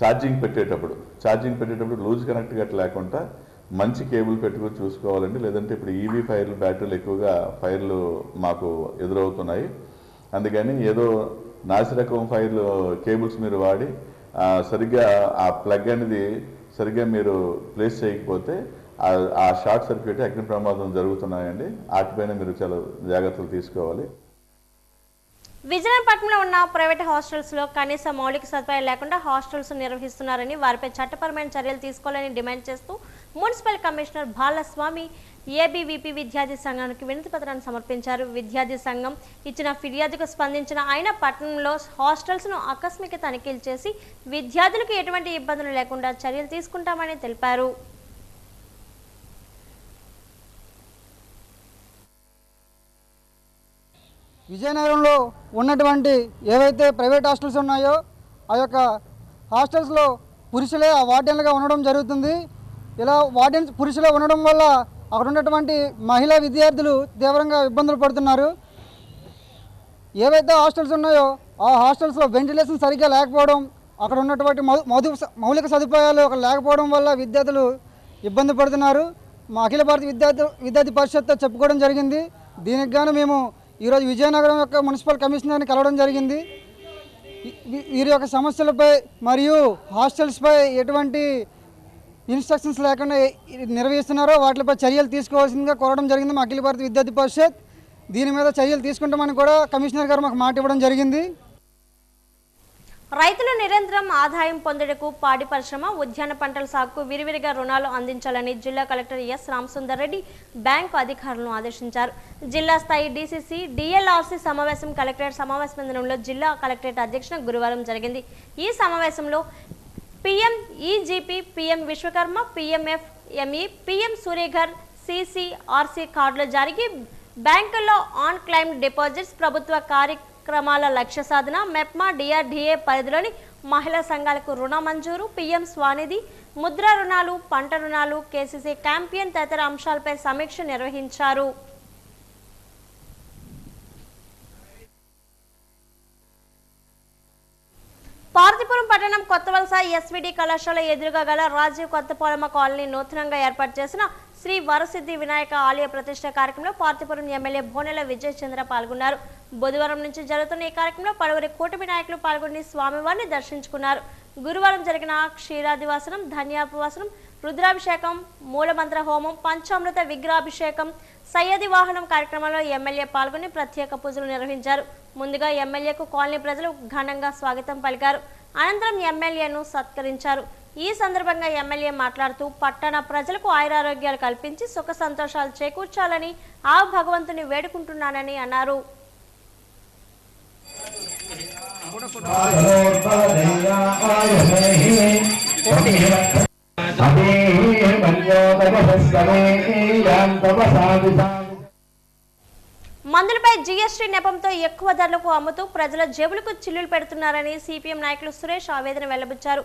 ఛార్జింగ్ పెట్టేటప్పుడు లూజ్ కనెక్ట్ గట్ట లేకుండా మంచి కేబుల్ పెట్టుకుని చూసుకోవాలండి. లేదంటే ఇప్పుడు ఈవీ ఫైర్లు బ్యాటరీలు ఎక్కువగా ఫైర్లు మాకు ఎదురవుతున్నాయి. అందుకని ఏదో నాసిరకం ఫైర్లు కేబుల్స్ మీరు వాడి సరిగ్గా ఆ ప్లగ్ అనేది సరిగ్గా మీరు ప్లేస్ చేయకపోతే ఆ షార్ట్ సర్క్యూట్ అగ్ని ప్రమాదం జరుగుతున్నాయండి. వాటిపైన మీరు చాలా జాగ్రత్తలు తీసుకోవాలి. విజయనగరంలో ఉన్న ప్రైవేట్ హాస్టల్స్ లో కనీస మౌలిక సదుపాయాలు లేకుండా హాస్టల్స్ నిర్వహిస్తున్నారని, వారిపై చట్టపరమైన చర్యలు తీసుకోవాలని డిమాండ్ చేస్తూ మున్సిపల్ కమిషనర్ బాలస్వామి ఏబీవీపీ విద్యార్థి సంఘానికి వినతి పత్రాన్ని సమర్పించారు. విద్యార్థి సంఘం ఇచ్చిన ఫిర్యాదుకు స్పందించిన ఆయన పట్టణంలో హాస్టల్స్ ను ఆకస్మిక తనిఖీలు చేసి విద్యార్థులకు ఎటువంటి ఇబ్బందులు లేకుండా చర్యలు తీసుకుంటామని తెలిపారు. విజయనగరంలో ఉన్నటువంటి ఏవైతే ప్రైవేట్ హాస్టల్స్ ఉన్నాయో ఆ యొక్క హాస్టల్స్లో పురుషులే ఆ వార్డెన్లుగా ఉండడం జరుగుతుంది. ఇలా వార్డెన్స్ పురుషులే ఉండడం వల్ల అక్కడ ఉన్నటువంటి మహిళా విద్యార్థులు తీవ్రంగా ఇబ్బందులు పడుతున్నారు. ఏవైతే హాస్టల్స్ ఉన్నాయో ఆ హాస్టల్స్లో వెంటిలేషన్ సరిగ్గా లేకపోవడం, అక్కడ ఉన్నటువంటి మౌలిక సదుపాయాలు అక్కడ లేకపోవడం వల్ల విద్యార్థులు ఇబ్బంది పడుతున్నారు. మా అఖిల భారత విద్యార్థి పరిషత్తో చెప్పుకోవడం జరిగింది. దీనికి గాను మేము ఈరోజు విజయనగరం యొక్క మున్సిపల్ కమిషనర్ని కలవడం జరిగింది. వీరి యొక్క సమస్యలపై మరియు హాస్టల్స్పై ఎటువంటి ఇన్స్ట్రక్షన్స్ లేకుండా నిర్వహిస్తున్నారో వాటిపై చర్యలు తీసుకోవాల్సిందిగా కోరడం జరిగింది మా అఖిల భారత విద్యార్థి పరిషత్. దీని మీద చర్యలు తీసుకుంటామని కూడా కమిషనర్ గారు మాకు మాట ఇవ్వడం జరిగింది. రైతులు నిరంతరం ఆదాయం పొందేందుకు పాడి పరిశ్రమ, ఉద్యాన పంటల సాగుకు విరివిరిగా రుణాలు అందించాలని జిల్లా collector S Ramasundar Reddy bank అధికారులను ఆదేశించారు. జిల్లా స్థాయి డీసీసీ డిఎల్ఆర్సీ సమావేశం కలెక్టరేట్ సమావేశ మందిరంలో జిల్లా కలెక్టరేట్ అధ్యక్షతన గురువారం జరిగింది. ఈ సమావేశంలో PM EGP, PM Vishwakarma, PMFME, PM Surya Ghar, CCRC కార్డుల జారీకి, బ్యాంకుల్లో ఆన్ క్లైమ్ డిపాజిట్స్, ప్రభుత్వ కార్యక్రమాల లక్ష్య సాధన, మెప్మా డిఆర్డీఏ పరిధిలోని మహిళా సంఘాలకు రుణ మంజూరు, పీఎం స్వానిధి, ముద్రా రుణాలు, పంట రుణాలు, కేసీసీ క్యాంపియన్ తదితర అంశాలపై సమీక్ష నిర్వహించారు. పార్తీపురం పట్టణం కొత్తవలస ఎస్విడి కళాశాల ఎదురుగా గల రాజీవ్ కొత్తపాలెమ్మ కాలనీ నూతనంగా ఏర్పాటు చేసిన శ్రీ వరసిద్ధి వినాయక ఆలయ ప్రతిష్ట కార్యక్రమంలో పార్తీపురం ఎమ్మెల్యే బోనెల విజయ్ చంద్ర పాల్గొన్నారు. బుధవారం నుంచి జరుగుతున్న ఈ కార్యక్రమంలో పలువురి కూటమి నాయకులు పాల్గొని స్వామివారిని దర్శించుకున్నారు. గురువారం జరిగిన క్షీరాదివాసనం, ధన్యాపవాసనం, రుద్రాభిషేకం, మూలమంత్ర హోమం, పంచామృత విగ్రహాభిషేకం, సయ్యది వాహనం కార్యక్రమంలో ఎమ్మెల్యే పాల్గొని ప్రత్యేక పూజలు నిర్వహించారు. ముందుగా ఎమ్మెల్యేకు కాలనీ ప్రజలు ఘనంగా స్వాగతం పలికారు. అనంతరం ఎమ్మెల్యేను సత్కరించారు. ఈ సందర్భంగా ఎమ్మెల్యే మాట్లాడుతూ పట్టణ ప్రజలకు ఆయురారోగ్యాలు కల్పించి సుఖ సంతోషాలు చేకూర్చాలని ఆ భగవంతుని వేడుకుంటున్నానని అన్నారు. మందులపై జీఎస్టీ నెపంతో ఎక్కువ ధరలకు అమ్ముతూ ప్రజల జేబులకు చిల్లులు పెడుతున్నారని సిపిఎం నాయకులు సురేష్ ఆవేదన వెల్లబుచ్చారు.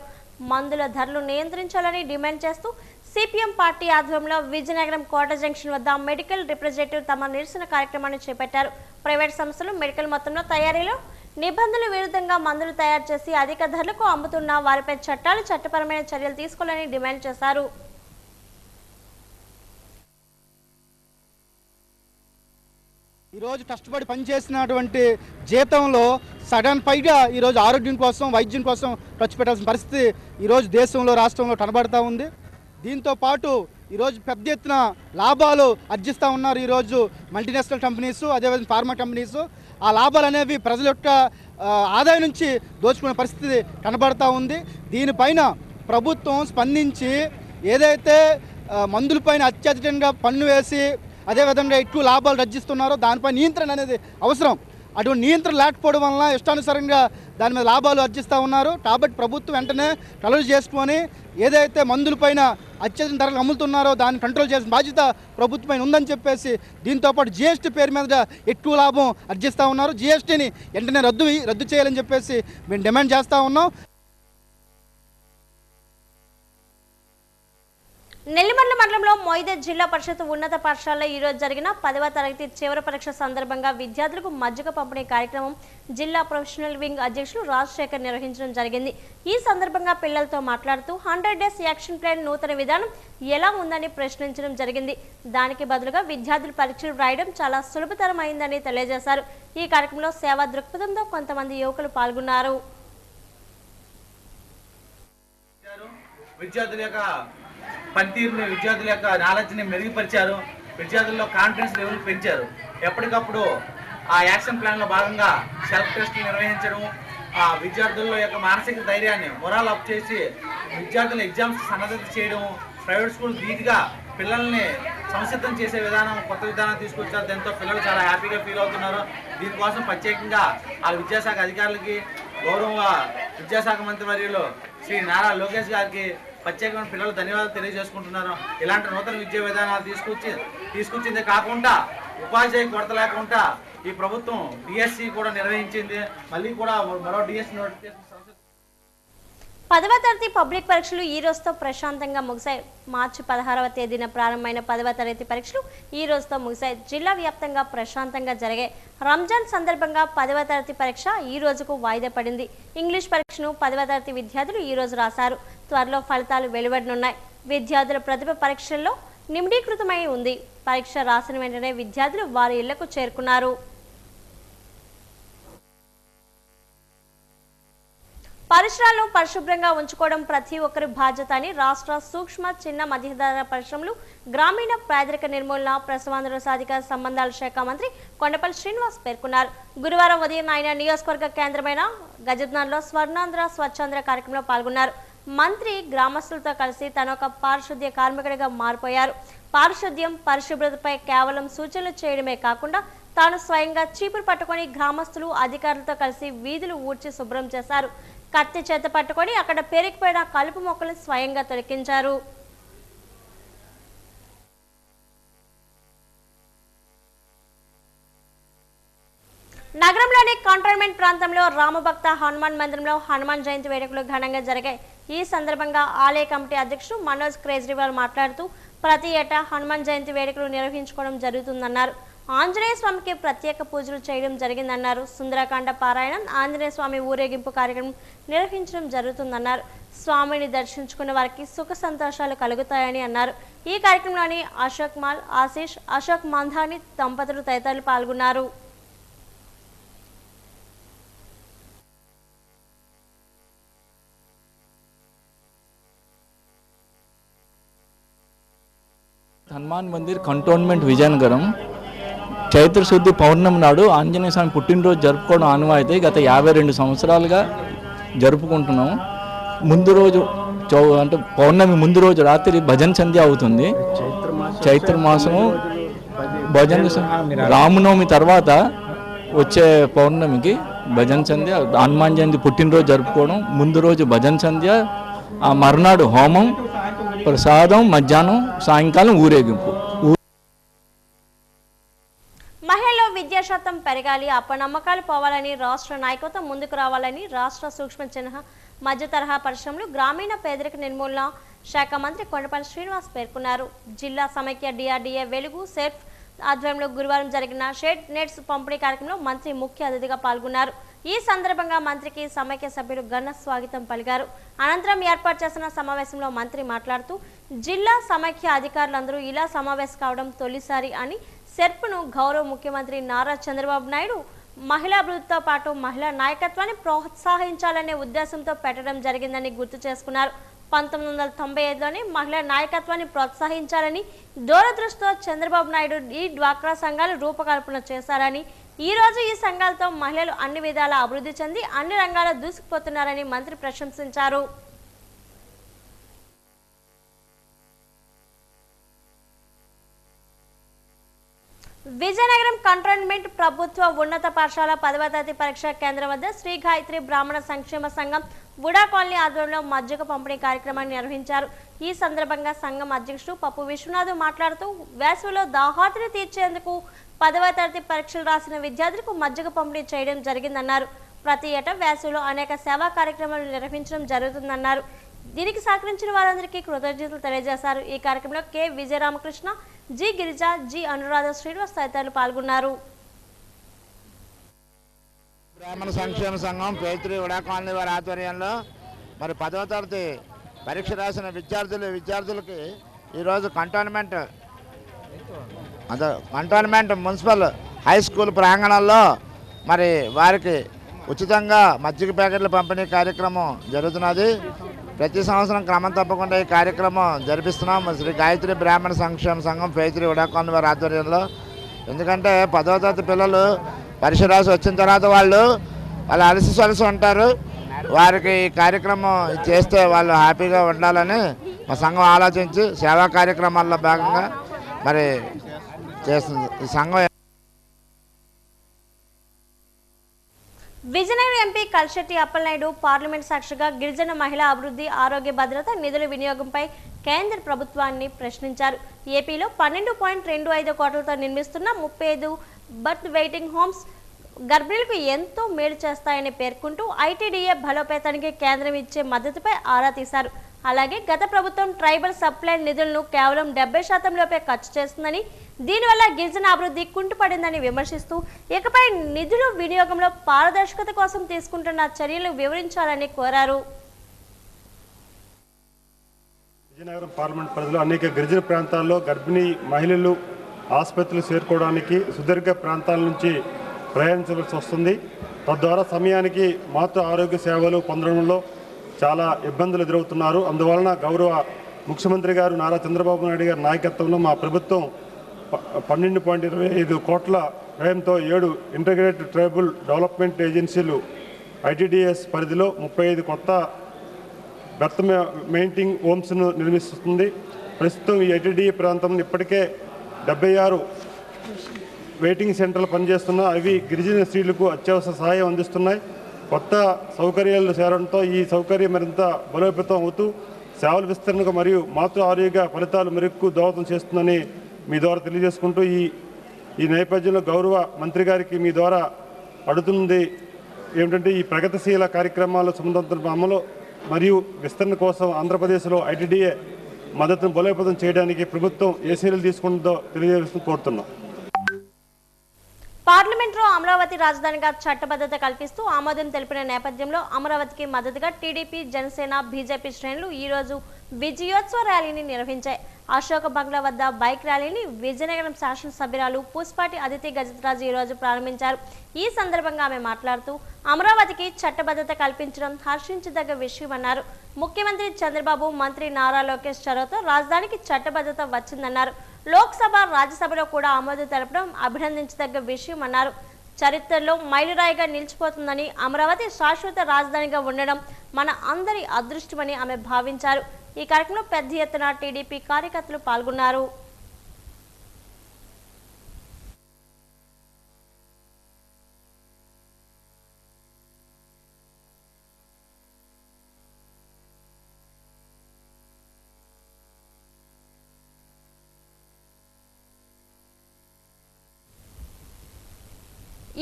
మందుల ధరలు నియంత్రించాలని డిమాండ్ చేస్తూ సిపిఎం పార్టీ ఆధ్వర్యంలో విజయనగరం కోట జంక్షన్ వద్ద మెడికల్ రిప్రజెంటేటివ్ తమ నిరసన కార్యక్రమాన్ని చేపట్టారు. ప్రైవేట్ సంస్థలు మెడికల్ మొత్తంలో తయారీలో నిబంధనల విరుద్ధంగా మందులు తయారు చేసి అధిక ధరలకు అమ్ముతున్న వారిపై చట్టపరమైన చర్యలు తీసుకోవాలని డిమాండ్ చేశారు. ఈరోజు కష్టపడి పనిచేసినటువంటి జీతంలో సడన్ పైగా ఈరోజు ఆరోగ్యం కోసం, వైద్యం కోసం ఖర్చు పెట్టాల్సిన పరిస్థితి ఈరోజు దేశంలో, రాష్ట్రంలో కనబడతా ఉంది. దీంతో పాటు ఈరోజు పెద్ద ఎత్తున లాభాలు ఆర్జిస్తూ ఉన్నారు ఈరోజు మల్టీనేషనల్ కంపెనీస్, అదేవిధంగా ఫార్మా కంపెనీస్. ఆ లాభాలు అనేవి ప్రజల యొక్క ఆదాయం నుంచి దోచుకునే పరిస్థితి కనబడతా ఉంది. దీనిపైన ప్రభుత్వం స్పందించి ఏదైతే మందులపైన అత్యధికంగా పన్ను వేసి అదేవిధంగా ఎక్కువ లాభాలు ఆర్జిస్తున్నారో దానిపై నియంత్రణ అనేది అవసరం. అటువంటి నియంత్రణ లేకపోవడం వలన ఇష్టానుసారంగా దాని మీద లాభాలు ఆర్జిస్తూ ఉన్నారు. కాబట్టి ప్రభుత్వం వెంటనే కలెక్ట్ చేసుకొని ఏదైతే మందులపైన అత్యధిక ధరలు అమ్ముతున్నారో దాన్ని కంట్రోల్ చేసిన బాధ్యత ప్రభుత్వమైన ఉందని చెప్పేసి, దీంతోపాటు జీఎస్టీ పేరు మీద ఎక్కువ లాభం ఆర్జిస్తూ ఉన్నారు. జీఎస్టీని వెంటనే రద్దు చేయాలని చెప్పేసి మేము డిమాండ్ చేస్తూ ఉన్నాం. నెల్లిమర్ల మండలంలో మొయిదే జిల్లా పరిషత్ ఉన్నత పాఠశాలలో ఈరోజు జరిగిన 10వ తరగతి చివరి పరీక్ష సందర్భంగా విద్యార్థులకు మజ్జిగ పంపిణీ కార్యక్రమం జిల్లా ప్రొఫెషనల్ వింగ్ అధ్యక్షులు రాజశేఖర్ నిర్వహించడం జరిగింది. ఈ సందర్భంగా పిల్లలతో మాట్లాడుతూ 100 డేస్ యాక్షన్ ప్లాన్ నూతన విధానం ఎలా ఉందని ప్రశ్నించడం జరిగింది. దానికి బదులుగా విద్యార్థులు పరీక్షలు రాయడం చాలా సులభతరం అయిందని తెలియజేశారు. ఈ కార్యక్రమంలో సేవా దృక్పథంతో కొంతమంది యువకులు పాల్గొన్నారు. పనితీరుని, విద్యార్థుల యొక్క నాలెడ్జ్ని మెరుగుపరిచారు. విద్యార్థుల్లో కాన్ఫిడెన్స్ లెవెల్ పెంచారు. ఎప్పటికప్పుడు ఆ యాక్షన్ ప్లాన్లో భాగంగా సెల్ఫ్ టెస్ట్ నిర్వహించడం, ఆ విద్యార్థుల యొక్క మానసిక ధైర్యాన్ని మొరాల్ అప్ చేసి విద్యార్థుల ఎగ్జామ్స్ సన్నద్ధత చేయడం, ప్రైవేట్ స్కూల్ రీతిగా పిల్లల్ని సంసిద్ధం చేసే విధానం, కొత్త విధానం తీసుకొచ్చారు. దాంతో పిల్లలు చాలా హ్యాపీగా ఫీల్ అవుతున్నారు. దీనికోసం ప్రత్యేకంగా ఆ విద్యాశాఖ అధికారులకి, గౌరవ విద్యాశాఖ మంత్రి వర్యులు శ్రీ నారా లోకేష్ గారికి ప్రత్యేకమైన పిల్లలు ధన్యవాదాలు తెలియజేసుకుంటున్నారు. ఇలాంటి నూతన విద్యా విధానాలు తీసుకొచ్చిందే కాకుండా ఉపాధ్యాయ కొరత లేకుండా ఈ ప్రభుత్వం డిఎస్సి కూడా నిర్వహించింది. మళ్ళీ కూడా మరో డిఎస్సి నోటిఫికేషన్. 10వ తరగతి పబ్లిక్ పరీక్షలు ఈ రోజుతో ప్రశాంతంగా ముగిశాయి. మార్చి 16వ తేదీన ప్రారంభమైన 10వ తరగతి పరీక్షలు ఈ రోజుతో ముగిశాయి. జిల్లా వ్యాప్తంగా ప్రశాంతంగా జరిగాయి. రంజాన్ సందర్భంగా 10వ తరగతి పరీక్ష ఈ రోజుకు వాయిదా పడింది. ఇంగ్లీష్ పరీక్షను 10వ తరగతి విద్యార్థులు ఈ రోజు రాశారు. త్వరలో ఫలితాలు వెలువడనున్నాయి. విద్యార్థుల ప్రతిభ పరీక్షల్లో నిమిడీకృతమై ఉంది. పరీక్ష రాసిన వెంటనే విద్యార్థులు వారి ఇళ్లకు చేరుకున్నారు. పరిసరాలను పరిశుభ్రంగా ఉంచుకోవడం ప్రతి ఒక్కరి బాధ్యత అని రాష్ట్ర సూక్ష్మ చిన్న మధ్యతరహా పరిశ్రమలు గ్రామీణ పేదరిక నిర్మూలన ప్రసవాంధ్ర సాధికార సంబంధాల శాఖ మంత్రి కొండపల్లి శ్రీనివాస్ పేర్కొన్నారు. గురువారం ఉదయం ఆయన నియోజకవర్గ కేంద్రమైన గజద్నాల్లో స్వర్ణాంధ్ర స్వచ్ఛాంధ్ర కార్యక్రమంలో పాల్గొన్నారు. మంత్రి గ్రామస్తులతో కలిసి తన ఒక పారిశుద్ధ్య కార్మికుడిగా మారిపోయారు. పారిశుద్ధ్యం పరిశుభ్రతపై కేవలం సూచనలు చేయడమే కాకుండా తాను స్వయంగా చీపురు పట్టుకొని గ్రామస్తులు అధికారులతో కలిసి వీధులు ఊడ్చి శుభ్రం చేశారు. కత్తి చేత పట్టుకొని అక్కడ పెరిగిపోయిన కలుపు మొక్కలు స్వయంగా తొలగించారు. నగరంలోని కంటోన్మెంట్ ప్రాంతంలో రామభక్త హనుమాన్ మందిరంలో హనుమాన్ జయంతి వేడుకలు ఘనంగా జరిగాయి. ఈ సందర్భంగా ఆలయ కమిటీ అధ్యక్షుడు మనోజ్ కేజ్రీవాల్ మాట్లాడుతూ ప్రతి ఏటా హనుమాన్ జయంతి వేడుకలు నిర్వహించుకోవడం జరుగుతుందన్నారు. ఆంజనేయ స్వామికి ప్రత్యేక పూజలు చేయడం జరిగిందన్నారు. సుందరకాండ పారాయణం, ఆంజనేయ స్వామి ఊరేగింపు కార్యక్రమం నిర్వహించడం జరుగుతుందన్నారు. స్వామిని దర్శించుకున్న వారికి సుఖ సంతోషాలు కలుగుతాయని అన్నారు. ఈ కార్యక్రమంలోని అశోక్ మాల్, ఆశీష్, అశోక్ మంధాని దంపతులు తదితరులు పాల్గొన్నారు. హనుమాన్ మందిర్ కంటోన్మెంట్ విజయనగరం చైత్ర శుద్ధి పౌర్ణమి నాడు ఆంజనేయ స్వామి పుట్టినరోజు జరుపుకోవడం ఆనవాయితీ గత 52 సంవత్సరాలుగా జరుపుకుంటున్నాం. ముందు రోజు అంటే పౌర్ణమి ముందు రోజు రాత్రి భజన సంధ్య అవుతుంది. చైత్ర మాసము భజన రామనవమి తర్వాత వచ్చే పౌర్ణమికి భజన సంధ్య, హనుమాన్ జయంతి పుట్టినరోజు జరుపుకోవడం, ముందు రోజు భజన సంధ్య, ఆ మర్నాడు హోమం, ప్రసాదం, మధ్యాహ్నం సాయంకాలం ఊరేగింపు. మహిళల్లో విద్యా శాతం పెరగాలి, అపనమ్మకాలు పోవాలని, రాష్ట్ర నాయకత్వం ముందుకు రావాలని రాష్ట్ర సూక్ష్మ చిన్న మధ్య తరహా పరిశ్రమలు గ్రామీణ పేదరిక నిర్మూలన శాఖ మంత్రి కొండపల్లి శ్రీనివాస్ పేర్కొన్నారు. జిల్లా సమైక్య డిఆర్డీఏ వెలుగు సెర్ఫ్ ఆధ్వర్యంలో గురువారం జరిగిన షెడ్ నెట్స్ పంపిణీ కార్యక్రమంలో మంత్రి ముఖ్య అతిథిగా పాల్గొన్నారు. ఈ సందర్భంగా మంత్రికి సమైక్య సభ్యులు ఘన స్వాగతం పలికారు. అనంతరం ఏర్పాటు చేసిన సమావేశంలో మంత్రి మాట్లాడుతూ జిల్లా సమైక్య అధికారులందరూ ఇలా సమావేశం కావడం తొలిసారి అని, సెర్ప్ను గౌరవ ముఖ్యమంత్రి నారా చంద్రబాబు నాయుడు మహిళా అభివృద్ధితో పాటు మహిళా నాయకత్వాన్ని ప్రోత్సహించాలనే ఉద్దేశంతో పెట్టడం జరిగిందని గుర్తు చేసుకున్నారు. 1995లోనే మహిళా నాయకత్వాన్ని ప్రోత్సహించాలని దూరదృష్టితో చంద్రబాబు నాయుడు ఈ డ్వాక్రా సంఘాలు రూపకల్పన చేశారని, ఈ రోజు ఈ సంఘాలతో మహిళలు అన్ని విధాల అభివృద్ధి చెంది అన్ని రంగాల్లో దూసుకుపోతున్నారని మంత్రి ప్రశంసించారు. విజయనగరం కంటోన్మెంట్ ప్రభుత్వ ఉన్నత పాఠశాల 10వ తరగతి పరీక్షా కేంద్రం వద్ద శ్రీ గాయత్రి బ్రాహ్మణ సంక్షేమ సంఘం బుడా కాలనీ ఆధ్వర్యంలో మజ్జిగ పంపిణీ కార్యక్రమాన్ని నిర్వహించారు. ఈ సందర్భంగా సంఘం అధ్యక్షుడు పప్పు విశ్వనాథ్ మాట్లాడుతూ వేసవిలో దాహార్తిని తీర్చేందుకు 10వ తరగతి పరీక్షలు రాసిన విద్యార్థులకు మజ్జిగ పంపిణీ చేయడం జరిగిందన్నారు. ప్రతి ఏటా వేసవిలో అనేక సేవా కార్యక్రమాలు నిర్వహించడం జరుగుతుందన్నారు. దీనికి సహకరించిన వారందరికీ కృతజ్ఞతలు తెలియజేశారు. ఈ కార్యక్రమంలో K Vijayaramakrishna, G Girija, G Anuradha Srinivas తదితరులు పాల్గొన్నారు. బ్రాహ్మణ సంక్షేమ సంఘం పేతురి ఉడా కాలనీ వారి ఆధ్వర్యంలో మరి 10వ తరగతి పరీక్ష రాసిన విద్యార్థులకి ఈరోజు కంటోన్మెంట్ మున్సిపల్ హై స్కూల్ ప్రాంగణంలో మరి వారికి ఉచితంగా మజ్జిగ ప్యాకెట్ల పంపిణీ కార్యక్రమం జరుగుతున్నది. ప్రతి సంవత్సరం క్రమం తప్పకుండా ఈ కార్యక్రమం జరిపిస్తున్నాం. శ్రీ గాయత్రి బ్రాహ్మణ సంక్షేమ సంఘం పేతురి ఉడా కాలనీ వారి ఆధ్వర్యంలో. ఎందుకంటే 10వ తరగతి పిల్లలు పరీక్ష రాసి వచ్చిన తర్వాత వాళ్ళు అలసి ఉంటారు. వారికి ఈ కార్యక్రమం చేస్తే వాళ్ళు హ్యాపీగా ఉండాలని మా సంఘం ఆలోచించి సేవా కార్యక్రమాల్లో భాగంగా మరి చేస్తుంది ఈ సంఘం. విజయనగరం ఎంపీ కల్శెట్టి అప్పలనాయుడు పార్లమెంట్ సాక్షిగా గిరిజన మహిళా అభివృద్ధి, ఆరోగ్య భద్రత నిధుల వినియోగంపై కేంద్ర ప్రభుత్వాన్ని ప్రశ్నించారు. ఏపీలో 12.25 కోట్లతో నిర్మిస్తున్న 35 బర్త్ వెయిటింగ్ హోమ్స్ గర్భిణులకు ఎంతో మేలు చేస్తాయని పేర్కొంటూ ఐటీడీఏ బలోపేతానికి కేంద్రం ఇచ్చే మద్దతుపై ఆరా తీశారు. అలాగే గత ప్రభుత్వం ట్రైబల్ సప్లైన్ నిధులను కేవలం 70% లోపే ఖర్చు చేస్తుందని, దీనివల్ల గిరిజన అభివృద్ధి కుంటుపడిందని విమర్శిస్తూ ఇకపై నిధుల వినియోగంలో పారదర్శకత కోసం తీసుకుంటున్న చర్యలు వివరించాలని కోరారు. విజయనగరం పార్లమెంట్ పరిధిలో అనేక గిరిజన ప్రాంతాల్లో గర్భిణీ మహిళలు ఆసుపత్రులు చేరుకోవడానికి సుదీర్ఘ ప్రాంతాల నుంచి ప్రయాణించవలసి వస్తుంది. తద్వారా సమయానికి మాతృ ఆరోగ్య సేవలు పొందడంలో చాలా ఇబ్బందులు ఎదురవుతున్నారు. అందువలన గౌరవ ముఖ్యమంత్రి గారు నారా చంద్రబాబు నాయుడు గారి నాయకత్వంలో మా ప్రభుత్వం 12.25 కోట్ల వ్యయంతో 7 ఇంటిగ్రేటెడ్ ట్రైబల్ డెవలప్మెంట్ ఏజెన్సీలు ITDS పరిధిలో 35 కొత్త బెర్త్ మెయింటింగ్ హోమ్స్ను నిర్మిస్తుంది. ప్రస్తుతం ఈ ITDA ప్రాంతంలో ఇప్పటికే 76 వెయిటింగ్ సెంటర్లు పనిచేస్తున్నా అవి గిరిజన స్త్రీలకు అత్యవసర సహాయం అందిస్తున్నాయి. కొత్త సౌకర్యాలు చేరడంతో ఈ సౌకర్యం మరింత బలోపేతం అవుతూ సేవల విస్తరణకు మరియు మాతృ ఆరోగ్య ఫలితాలు మెరుగ్గు దోహదం చేస్తుందని మీ ద్వారా తెలియజేసుకుంటూ ఈ నేపథ్యంలో గౌరవ మంత్రి గారికి మీ ద్వారా అడుగుతుంది ఏమిటంటే ఈ ప్రగతిశీల కార్యక్రమాల సమర్థవంతమైన అమలు మరియు విస్తరణ కోసం ఆంధ్రప్రదేశ్లో ITDA మద్దతును బలోపేతం చేయడానికి ప్రభుత్వం ఏ చర్యలు తీసుకుంటుందో తెలియజేస్తూ కోరుతున్నాం. పార్లమెంట్లో అమరావతి రాజధానిగా చట్టబద్ధత కల్పిస్తూ ఆమోదం తెలిపిన నేపథ్యంలో అమరావతికి మద్దతుగా టీడీపీ, జనసేన, బీజేపీ శ్రేణులు ఈ రోజు విజయోత్సవ ర్యాలీని నిర్వహించాయి. అశోక బంగ్లా వద్ద బైక్ ర్యాలీని విజయనగరం శాసనసభ్యురాలు పూస్పాటి అదితి గజరాజు ఈ రోజు ప్రారంభించారు. ఈ సందర్భంగా ఆమె మాట్లాడుతూ అమరావతికి చట్టబద్ధత కల్పించడం హర్షించదగ్గ విషయమన్నారు. ముఖ్యమంత్రి చంద్రబాబు, మంత్రి నారా లోకేష్ చొరవతో రాజధానికి చట్టబద్ధత వచ్చిందన్నారు. లోక్సభ, రాజ్యసభలో కూడా ఆమోదం తెలపడం అభినందించదగ్గ విషయమన్నారు. చరిత్రలో మైలురాయిగా నిలిచిపోతుందని, అమరావతి శాశ్వత రాజధానిగా ఉండడం మన అందరి అదృష్టమని ఆమె భావించారు. ఈ కార్యక్రమంలో పెద్ద ఎత్తున టీడీపీ కార్యకర్తలు పాల్గొన్నారు.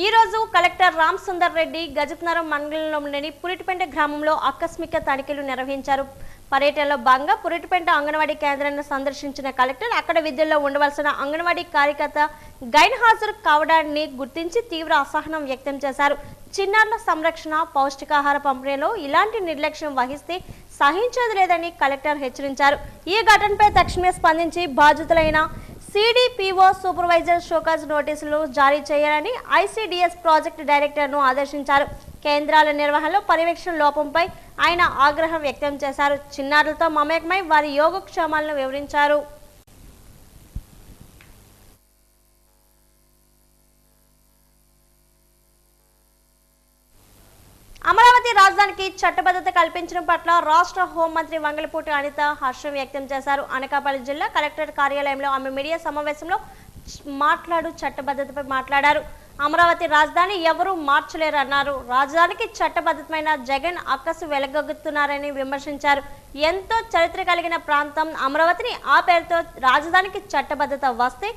ఈ రోజు కలెక్టర్ రామ్ సుందర్ రెడ్డి గజపనగరం మండలంలోని పురిటిపెంట గ్రామంలో ఆకస్మిక తనిఖీలు నిర్వహించారు. పర్యటనలో భాగంగా పురిటిపెంట అంగన్వాడీ కేంద్రాన్ని సందర్శించిన కలెక్టర్ అక్కడ విధుల్లో ఉండవలసిన అంగన్వాడీ కార్యకర్త గైన్ హాజరు కావడాన్ని గుర్తించి తీవ్ర అసహనం వ్యక్తం చేశారు. చిన్నారుల సంరక్షణ, పౌష్టికాహార పంపిణీలో ఇలాంటి నిర్లక్ష్యం వహిస్తే సహించేది లేదని కలెక్టర్ హెచ్చరించారు. ఈ ఘటనపై తక్షణమే స్పందించి బాధితులైన CDPO సూపర్వైజర్ షోకాజ్ నోటీసులు జారీ చేయాలని ICDS ప్రాజెక్టు డైరెక్టర్ను ఆదేశించారు. కేంద్రాల నిర్వహణలో పర్యవేక్షణ లోపంపై ఆయన ఆగ్రహం వ్యక్తం చేశారు. చిన్నారులతో మమేకమై వారి యోగక్షేమాలను వివరించారు. అమరావతి రాజధానికి చట్టబద్ధత కల్పించడం పట్ల రాష్ట్ర హోంమంత్రి వంగలపూడి అనిత హర్షం వ్యక్తం చేశారు. అనకాపల్లి జిల్లా కలెక్టర్ కార్యాలయంలో ఆమె మీడియా సమావేశంలో చట్టబద్ధతపై మాట్లాడారు. అమరావతి రాజధాని ఎవరూ మార్చలేరన్నారు. రాజధానికి చట్టబద్ధమైన జగన్ అక్కసు వెలగొక్కుతున్నారని విమర్శించారు. ఎంతో చరిత్ర కలిగిన ప్రాంతం అమరావతిని ఆ పేరుతో రాజధానికి చట్టబద్ధత వస్తే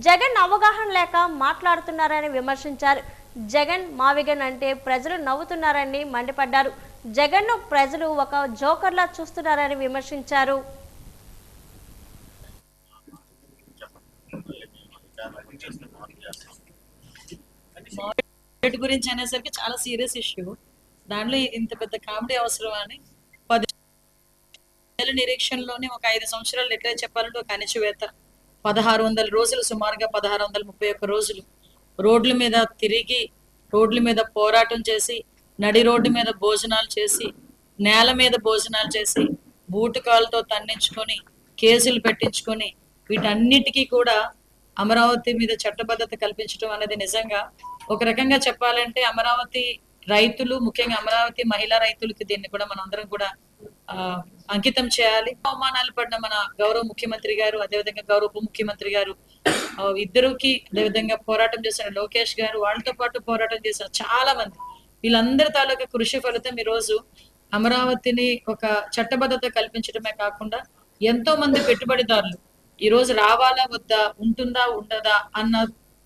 జగన్ అవగాహన లేక మాట్లాడుతున్నారని విమర్శించారు. జగన్ మావిగన్ అంటే ప్రజలు నవ్వుతున్నారని మండిపడ్డారు. జగన్ను ప్రజలు ఒక జోకర్లా చూస్తున్నారని విమర్శించారు. గురించి అనేసరికి చాలా సీరియస్ ఇష్యూ. దాంట్లో ఇంత పెద్ద కామెడీ అవసరం అని 10 నిరీక్షణలోనే ఒక 5 సంవత్సరాలు ఎట్లా చెప్పాలంటే ఒక అణచివేత 1600 రోజులు, సుమారుగా 1631 రోజులు రోడ్ల మీద తిరిగి, రోడ్ల మీద పోరాటం చేసి, నడి రోడ్డు మీద భోజనాలు చేసి, నేల మీద భోజనాలు చేసి, బూటకాలతో తన్నించుకొని, కేసులు పెట్టించుకొని, వీటన్నిటికీ కూడా అమరావతి మీద చట్టబద్ధత కల్పించడం అనేది నిజంగా ఒక రకంగా చెప్పాలంటే అమరావతి రైతులు, ముఖ్యంగా అమరావతి మహిళా రైతులకి దీన్ని కూడా మనం అందరం కూడా అంకితం చేయాలి. అవమానాలు పడిన మన గౌరవ ముఖ్యమంత్రి గారు, అదేవిధంగా గౌరవ ఉప ముఖ్యమంత్రి గారు ఇద్దరికి, అదేవిధంగా పోరాటం చేసిన లోకేష్ గారు, వాళ్ళతో పాటు పోరాటం చేసిన చాలా మంది, వీళ్ళందరి తాలూకా కృషి ఫలితం ఈరోజు అమరావతిని ఒక చట్టబద్ధత కల్పించడమే కాకుండా ఎంతో మంది పెట్టుబడిదారులు ఈరోజు రావాలా వద్దా, ఉంటుందా ఉండదా అన్న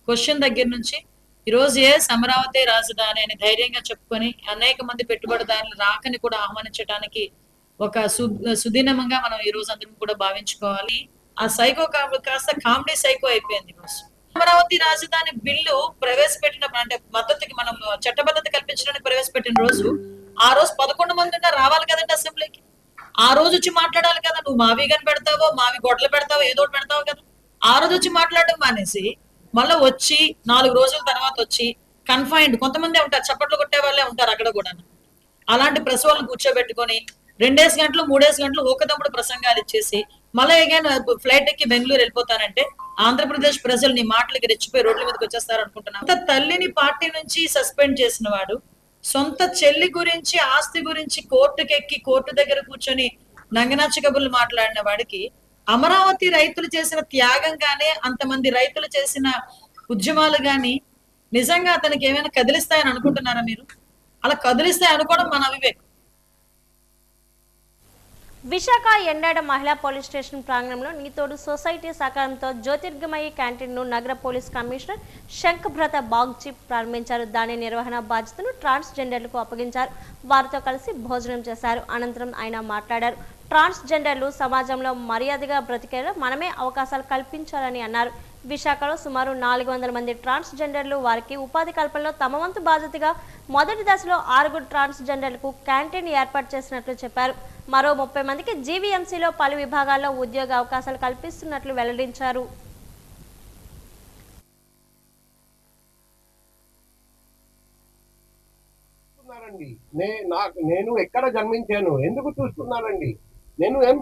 క్వశ్చన్ దగ్గర నుంచి ఈరోజు అమరావతి రాజధాని అని ధైర్యంగా చెప్పుకొని అనేక మంది పెట్టుబడిదారులు రాకని కూడా ఆహ్వానించడానికి ఒక సుదినంగా మనం ఈ రోజు అందరం కూడా భావించుకోవాలి. ఆ సైకో కాస్త కామెడీ సైకో అయిపోయింది. అమరావతి రాజధాని బిల్లు ప్రవేశపెట్టిన అంటే మద్దతుకి మనం చట్టబద్ధత కల్పించడానికి ప్రవేశపెట్టిన రోజు, ఆ రోజు 11 మంది ఉన్నా రావాలి కదండి అసెంబ్లీకి. ఆ రోజు వచ్చి మాట్లాడాలి కదా. నువ్వు మావి గని పెడతావో, మావి గొడ్లు పెడతావో, ఏదో పెడతావు కదా. ఆ రోజు వచ్చి మాట్లాడడం మానేసి మళ్ళీ వచ్చి 4 రోజుల తర్వాత వచ్చి కన్ఫైన్డ్ కొంతమంది ఉంటారు, చప్పట్లు కొట్టే వాళ్ళే ఉంటారు అక్కడ కూడా. అలాంటి ప్రెస్ వాళ్ళని కూర్చోబెట్టుకొని 2 గంటలు 3 గంటలు ఊకదమ్ముడు ప్రసంగాలు ఇచ్చేసి మళ్ళీ ఫ్లైట్ ఎక్కి బెంగళూరు వెళ్ళిపోతానంటే ఆంధ్రప్రదేశ్ ప్రజలు నీ మాటలకి రెచ్చిపోయి రోడ్ల మీదకి వచ్చేస్తారు అనుకుంటున్నాను. తల్లిని పార్టీ నుంచి సస్పెండ్ చేసిన వాడు సొంత చెల్లి గురించి ఆస్తి గురించి కోర్టుకి ఎక్కి కోర్టు దగ్గర కూర్చొని నంగనాచి కబుర్లు మాట్లాడిన వాడికి అమరావతి రైతులు చేసిన త్యాగం గానే, అంతమంది రైతులు చేసిన ఉద్యమాలు గాని నిజంగా అతనికి ఏమైనా కదిలిస్తాయని అనుకుంటున్నారా మీరు? అలా కదిలిస్తాయి అనుకోవడం మన అవివేకం. విశాఖ ఎండాడ మహిళా పోలీస్ స్టేషన్ ప్రాంగణంలో నీతోడు సొసైటీ సహకారంతో జ్యోతిర్గమయి క్యాంటీన్ను నగర పోలీస్ కమిషనర్ శంఖభ్రత బాగ్చి ప్రారంభించారు. దాని నిర్వహణ బాధ్యతను ట్రాన్స్జెండర్లకు అప్పగించారు. వారితో కలిసి భోజనం చేశారు. అనంతరం ఆయన మాట్లాడారు. ట్రాన్స్జెండర్లు సమాజంలో మర్యాదగా బ్రతికేలా మనమే అవకాశాలు కల్పించాలని అన్నారు. విశాఖలో సుమారు 400 మంది ట్రాన్స్జెండర్లు, వారికి ఉపాధి కల్పనలో తమ వంతు బాధ్యతగా మొదటి దశలో 6 ట్రాన్స్జెండర్లకు క్యాంటీన్ ఏర్పాటు చేసినట్లు చెప్పారు. మరో 30 మందికి జీవీఎంసీలో పలు విభాగాల్లో ఉద్యోగ అవకాశాలు కల్పిస్తున్నట్లు వెల్లడించారు. నేను ఎక్కడ జన్మించాను, ఎందుకు చూస్తున్నానండి? నేను ఏం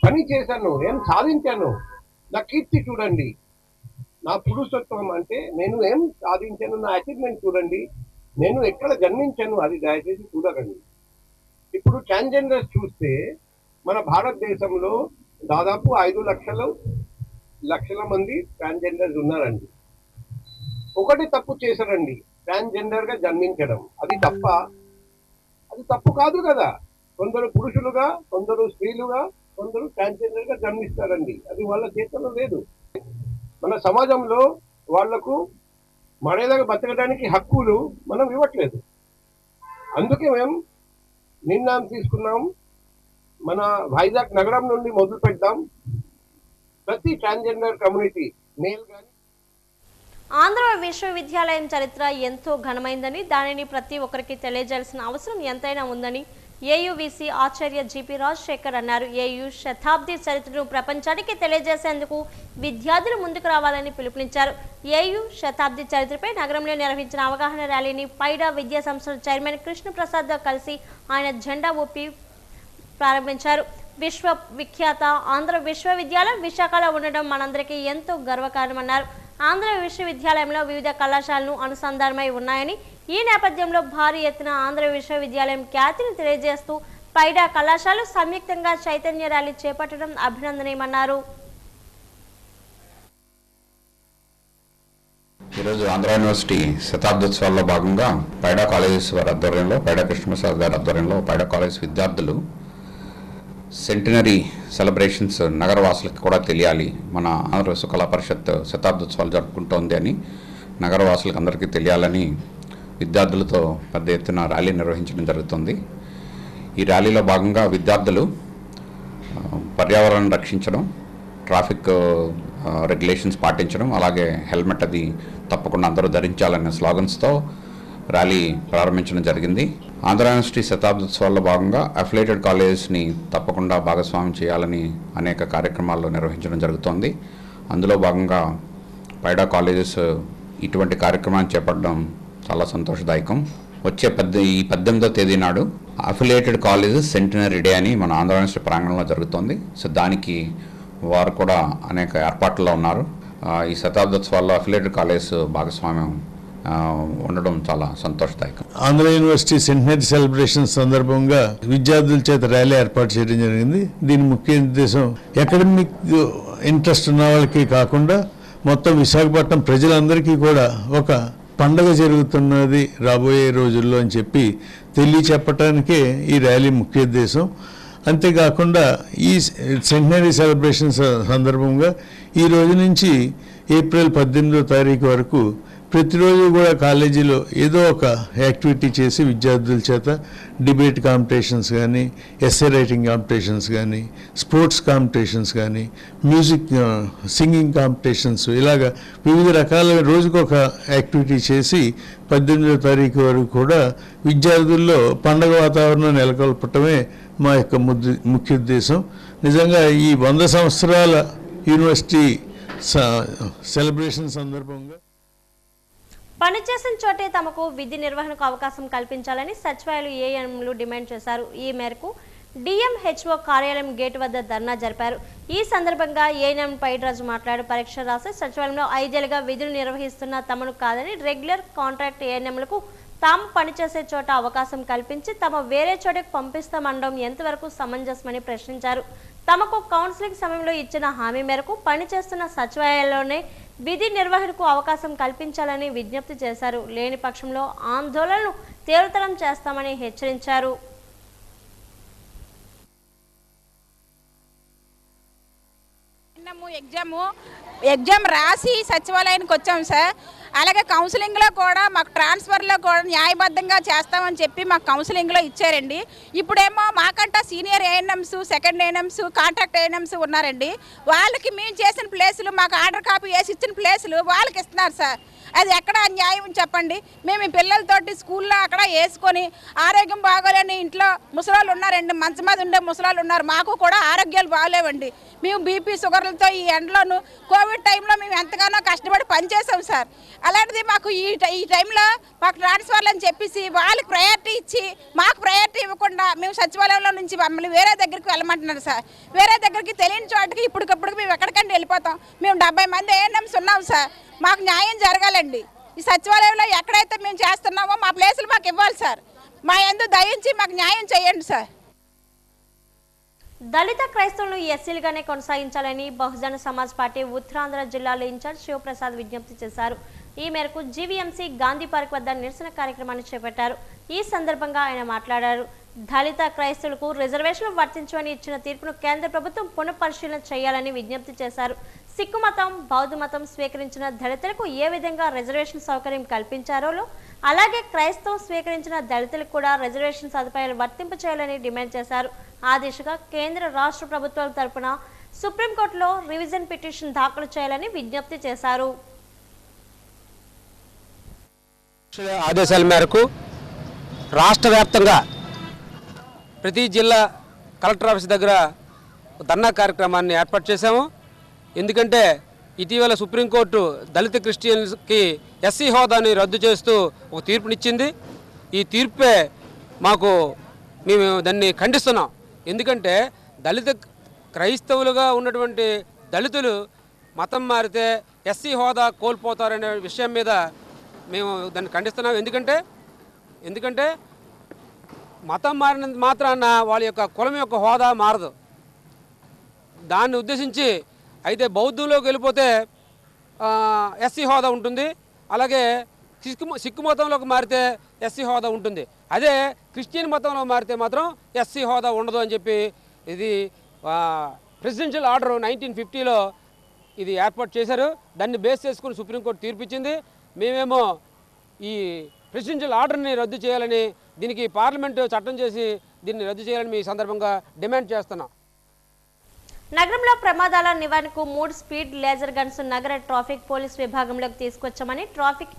పని చేశాను, ఏం సాధించాను, నా కీర్తి చూడండి, నా పురుషత్వం అంటే నేను ఏం సాధించాను, నా అచీవ్మెంట్ చూడండి, నేను ఎక్కడ జన్మించాను అది దయచేసి చూడకండి. ఇప్పుడు ట్రాన్స్జెండర్స్ చూస్తే మన భారతదేశంలో దాదాపు 5 లక్షల మంది ట్రాన్స్జెండర్స్ ఉన్నారండి. ఒకటి తప్పు చేశారండి, ట్రాన్స్జెండర్ గా జన్మించడం. అది తప్ప? అది తప్పు కాదు కదా. కొందరు పురుషులుగా, కొందరు స్త్రీలుగా, కొందరు ట్రాన్స్జెండర్ గా జన్మిస్తారండి. అది వాళ్ళ చేతుల్లో లేదు. మన సమాజంలో వాళ్లకు మర్యాదగా బతకడానికి హక్కులు మనం ఇవ్వట్లేదు. అందుకే మేము నిర్ణయం తీసుకున్నాం, మన వైజాగ్ నగరం నుండి మొదలు పెడతాం. ప్రతి ట్రాన్స్జెండర్ కమ్యూనిటీ మేల్ కానీ. ఆంధ్ర విశ్వవిద్యాలయం చరిత్ర ఎంతో ఘనమైందని, దానిని ప్రతి ఒక్కరికి తెలియజేయాల్సిన అవసరం ఎంతైనా ఉందని ఏయువిసి ఆచార్య జిపి రాజశేఖర్ అన్నారు. ఏయు శతాబ్ది చరిత్రను ప్రపంచానికి తెలియజేసేందుకు విద్యార్థులు ముందుకు రావాలని పిలుపునిచ్చారు. ఏయు శతాబ్ది చరిత్రపై నగరంలో నిర్వహించిన అవగాహన ర్యాలీని పైడా విద్యా సంస్థల చైర్మన్ కృష్ణప్రసాద్తో కలిసి ఆయన జెండా ఊపి ప్రారంభించారు. విశ్వవిఖ్యాత ఆంధ్ర విశ్వవిద్యాలయం విశాఖలో ఉండడం మనందరికీ ఎంతో గర్వకారణమన్నారు. ఆంధ్ర విశ్వవిద్యాలయంలో వివిధ కళాశాలలు అనుసంధానమై ఉన్నాయని, ఈ నేపథ్యంలో భారీ ఎత్తున ఆంధ్ర విశ్వవిద్యాలయం ఖ్యాతిని తెలియజేస్తూ పైడా కళాశాలలు సంయుక్తంగా చైతన్య ర్యాలీ చేపట్టడం అభినందనీయమన్నారు. ఈరోజు ఆంధ్ర యూనివర్సిటీ శతాబ్దోత్సవాల్లో భాగంగా పైడా కాలేజెస్ వారి ఆధ్వర్యంలో, పైడా కృష్ణప్రసాద్ గారి ఆధ్వర్యంలో పైడా కాలేజ్ విద్యార్థులు సెంటినరీ సెలబ్రేషన్స్ నగరవాసులకు కూడా తెలియాలి, మన ఆంధ్ర విశ్వ కళా పరిషత్ శతాబ్దోత్సవాలు జరుపుకుంటోంది అని నగరవాసులకు అందరికీ తెలియాలని విద్యార్థులతో పెద్ద ఎత్తున ర్యాలీ నిర్వహించడం జరుగుతుంది. ఈ ర్యాలీలో భాగంగా విద్యార్థులు పర్యావరణాన్ని రక్షించడం, ట్రాఫిక్ రెగ్యులేషన్స్ పాటించడం, అలాగే హెల్మెట్ అది తప్పకుండా అందరూ ధరించాలనే స్లోగన్స్తో ర్యాలీ ప్రారంభించడం జరిగింది. ఆంధ్ర యూనివర్సిటీ శతాబ్దోత్సవాల్లో భాగంగా అఫిలియేటెడ్ కాలేజెస్ని తప్పకుండా భాగస్వామ్యం చేయాలని అనేక కార్యక్రమాల్లో నిర్వహించడం జరుగుతోంది. అందులో భాగంగా పైడా కాలేజెస్ ఇటువంటి కార్యక్రమాన్ని చేపట్టడం చాలా సంతోషదాయకం. వచ్చే ఈ 18వ తేదీ నాడు అఫిలియేటెడ్ కాలేజెస్ సెంటినరీ డే అని మన ఆంధ్ర యూనివర్సిటీ ప్రాంగణంలో జరుగుతోంది. సో దానికి వారు కూడా అనేక ఏర్పాట్లలో ఉన్నారు. ఈ శతాబ్దోత్సవాల్లో అఫిలియేటెడ్ కాలేజ్ భాగస్వామ్యం ఉండడం చాలా సంతోషదాయకం. ఆంధ్ర యూనివర్సిటీ సెంటినరీ సెలబ్రేషన్ సందర్భంగా విద్యార్థుల చేత ర్యాలీ ఏర్పాటు చేయడం జరిగింది. దీని ముఖ్య ఉద్దేశం అకాడమిక్ ఇంట్రెస్ట్ ఉన్న వాళ్ళకి కాకుండా మొత్తం విశాఖపట్నం ప్రజలందరికీ కూడా ఒక పండగ జరుగుతున్నది రాబోయే రోజుల్లో అని చెప్పి తెలియచెప్పటానికే ఈ ర్యాలీ ముఖ్య ఉద్దేశం. అంతేకాకుండా ఈ సెంటినరీ సెలబ్రేషన్ సందర్భంగా ఈ రోజు నుంచి ఏప్రిల్ 18వ తారీఖు వరకు ప్రతిరోజు కూడా కాలేజీలో ఏదో ఒక యాక్టివిటీ చేసి విద్యార్థుల చేత డిబేట్ కాంపిటీషన్స్ కానీ, ఎస్సే రైటింగ్ కాంపిటీషన్స్ కానీ, స్పోర్ట్స్ కాంపిటీషన్స్ కానీ, మ్యూజిక్ సింగింగ్ కాంపిటీషన్స్, ఇలాగా వివిధ రకాల రోజుకొక యాక్టివిటీ చేసి 18వ తారీఖు వరకు కూడా విద్యార్థుల్లో పండగ వాతావరణం నెలకొల్పటమే మా యొక్క ముఖ్య ఉద్దేశం. నిజంగా ఈ 100 సంవత్సరాల యూనివర్సిటీ సెలబ్రేషన్ సందర్భంగా పనిచేసిన చోటే తమకు విధి నిర్వహణకు అవకాశం కల్పించాలని సచివాలయ ఏఎంలు డిమాండ్ చేశారు. ఈ మేరకు డిఎంహెచ్ఓ కార్యాలయం గేటు వద్ద ధర్నా జరిపారు. ఈ సందర్భంగా ఏఎన్ఎం పైడిరాజు మాట్లాడు పరీక్ష రాసి సచివాలయంలో 5 ఏళ్లుగా విధులు నిర్వహిస్తున్న తమను కాదని రెగ్యులర్ కాంట్రాక్ట్ ఏఎన్ఎంలకు తాము పనిచేసే చోట అవకాశం కల్పించి తమ వేరే చోటకు పంపిస్తామనడం ఎంతవరకు సమంజసమని ప్రశ్నించారు. తమకు కౌన్సిలింగ్ సమయంలో ఇచ్చిన హామీ మేరకు పనిచేస్తున్న సచివాలయంలోనే విధి నిర్వహణకు అవకాశం కల్పించాలని విజ్ఞప్తి చేశారు. లేని పక్షంలో ఆందోళనలు తీవ్రతరం చేస్తామని హెచ్చరించారు. ఎగ్జామ్ రాసి సచివాలయానికి వచ్చాం సార్. అలాగే కౌన్సిలింగ్లో కూడా మాకు ట్రాన్స్ఫర్లో కూడా న్యాయబద్ధంగా చేస్తామని చెప్పి మాకు కౌన్సిలింగ్లో ఇచ్చారండి. ఇప్పుడేమో మాకంట senior ANMs, second ANMs, contract ANMs ఉన్నారండి. వాళ్ళకి మేము చేసిన ప్లేసులు, మాకు ఆర్డర్ కాపీ వేసి ఇచ్చిన ప్లేసులు వాళ్ళకి ఇస్తున్నారు సార్. అది ఎక్కడ న్యాయం చెప్పండి? మేము పిల్లలతోటి స్కూల్లో అక్కడ వేసుకొని ఆరోగ్యం బాగోలేని ఇంట్లో ముసలాళ్ళు ఉన్నారండి, మంచం మీద ఉండే ముసలాళ్ళు ఉన్నారు. మాకు కూడా ఆరోగ్యాలు బాగోలేవండి. మేము బీపీ షుగర్లతో ఈ ఎండలోను కోవిడ్ టైంలో మేము ఎంతగానో కష్టపడి పనిచేసాం సార్. అలాంటిది మాకు ఈ టైంలో మాకు ట్రాన్స్ఫర్లు అని చెప్పేసి వాళ్ళకి ప్రయారిటీ ఇచ్చి మాకు ప్రయారిటీ ఇవ్వకుండా మేము సచివాలయంలో నుంచి మమ్మల్ని వేరే దగ్గరికి వెళ్ళమంటున్నారు సార్. వేరే దగ్గరికి తెలియని చోటకి ఇప్పటికప్పుడు మేము ఎక్కడికంటే వెళ్ళిపోతాం. మేము 70 మంది ఏఎన్ఎంస్ ఉన్నాం సార్. మాకు న్యాయం జరగాలండి. ఈ సచివాలయంలో ఎక్కడైతే మేము చేస్తున్నామో మా ప్లేసులు మాకు ఇవ్వాలి సార్. మా యందు దయించి మాకు న్యాయం చేయండి సార్. దళిత క్రైస్తవులను ఎస్సీలుగానే కొనసాగించాలని బహుజన సమాజ్ పార్టీ ఉత్తరాంధ్ర జిల్లాలో ఇన్ఛార్జ్ శివప్రసాద్ విజ్ఞప్తి చేశారు. ఈ మేరకు జీవీఎంసీ గాంధీ పార్క్ వద్ద నిరసన కార్యక్రమాన్ని చేపట్టారు. ఈ సందర్భంగా ఆయన మాట్లాడారు. దళిత క్రైస్తవులకు రిజర్వేషన్లు వర్తించమని ఇచ్చిన తీర్పును కేంద్ర ప్రభుత్వం పునఃపరిశీలన చేయాలని విజ్ఞప్తి చేశారు. సిక్కు మతం, బౌద్ధ మతం స్వీకరించిన దళితులకు ఏ విధంగా రిజర్వేషన్ సౌకర్యం కల్పించారో అలాగే క్రైస్తవం స్వీకరించిన దళితులకు కూడా రిజర్వేషన్ సదుపాయాలు వర్తింపచేయాలని డిమాండ్ చేశారు. ఆ దిశగా కేంద్ర రాష్ట్ర ప్రభుత్వాల తరపున సుప్రీంకోర్టులో రివిజన్ పిటిషన్ దాఖలు చేయాలని విజ్ఞప్తి చేశారు. ఆదేశాల మేరకు రాష్ట్ర వ్యాప్తంగా ప్రతి జిల్లా కలెక్టర్ ఆఫీస్ దగ్గర ధర్నా కార్యక్రమాన్ని ఏర్పాటు చేశాము. ఎందుకంటే ఇటీవల సుప్రీంకోర్టు దళిత క్రిస్టియన్స్కి ఎస్సీ హోదాని రద్దు చేస్తూ ఒక తీర్పునిచ్చింది. ఈ తీర్పే మేము దాన్ని ఖండిస్తున్నాం. ఎందుకంటే దళిత క్రైస్తవులుగా ఉన్నటువంటి దళితులు మతం మారితే ఎస్సీ హోదా కోల్పోతారనే విషయం మీద మేము దాన్ని ఖండిస్తున్నాం. ఎందుకంటే మతం మారినంత మాత్రాన వాళ్ళ యొక్క కులం యొక్క హోదా మారదు. దాన్ని ఉద్దేశించి అయితే బౌద్ధంలోకి వెళ్ళిపోతే ఎస్సీ హోదా ఉంటుంది, అలాగే సిక్కు మతంలోకి మారితే ఎస్సీ హోదా ఉంటుంది. అదే క్రిస్టియన్ మతంలో మారితే మాత్రం ఎస్సీ హోదా ఉండదు అని చెప్పి ఇది ప్రెసిడెన్షియల్ ఆర్డర్ 1950లో ఇది ఏర్పాటు చేశారు. దాన్ని బేస్ చేసుకుని సుప్రీంకోర్టు తీర్పిచ్చింది. మేమేమో ఈ ప్రెసిడెన్షియల్ ఆర్డర్ని రద్దు చేయాలని, దీనికి పార్లమెంటు చట్టం చేసి దీన్ని రద్దు చేయాలని మీ సందర్భంగా డిమాండ్ చేస్తున్నాం. నగరంలో ప్రమాదాల నివారణకు 3 స్పీడ్ లేజర్ గన్స్ నగర ట్రాఫిక్ పోలీస్ విభాగంలోకి తీసుకొచ్చామని ట్రాఫిక్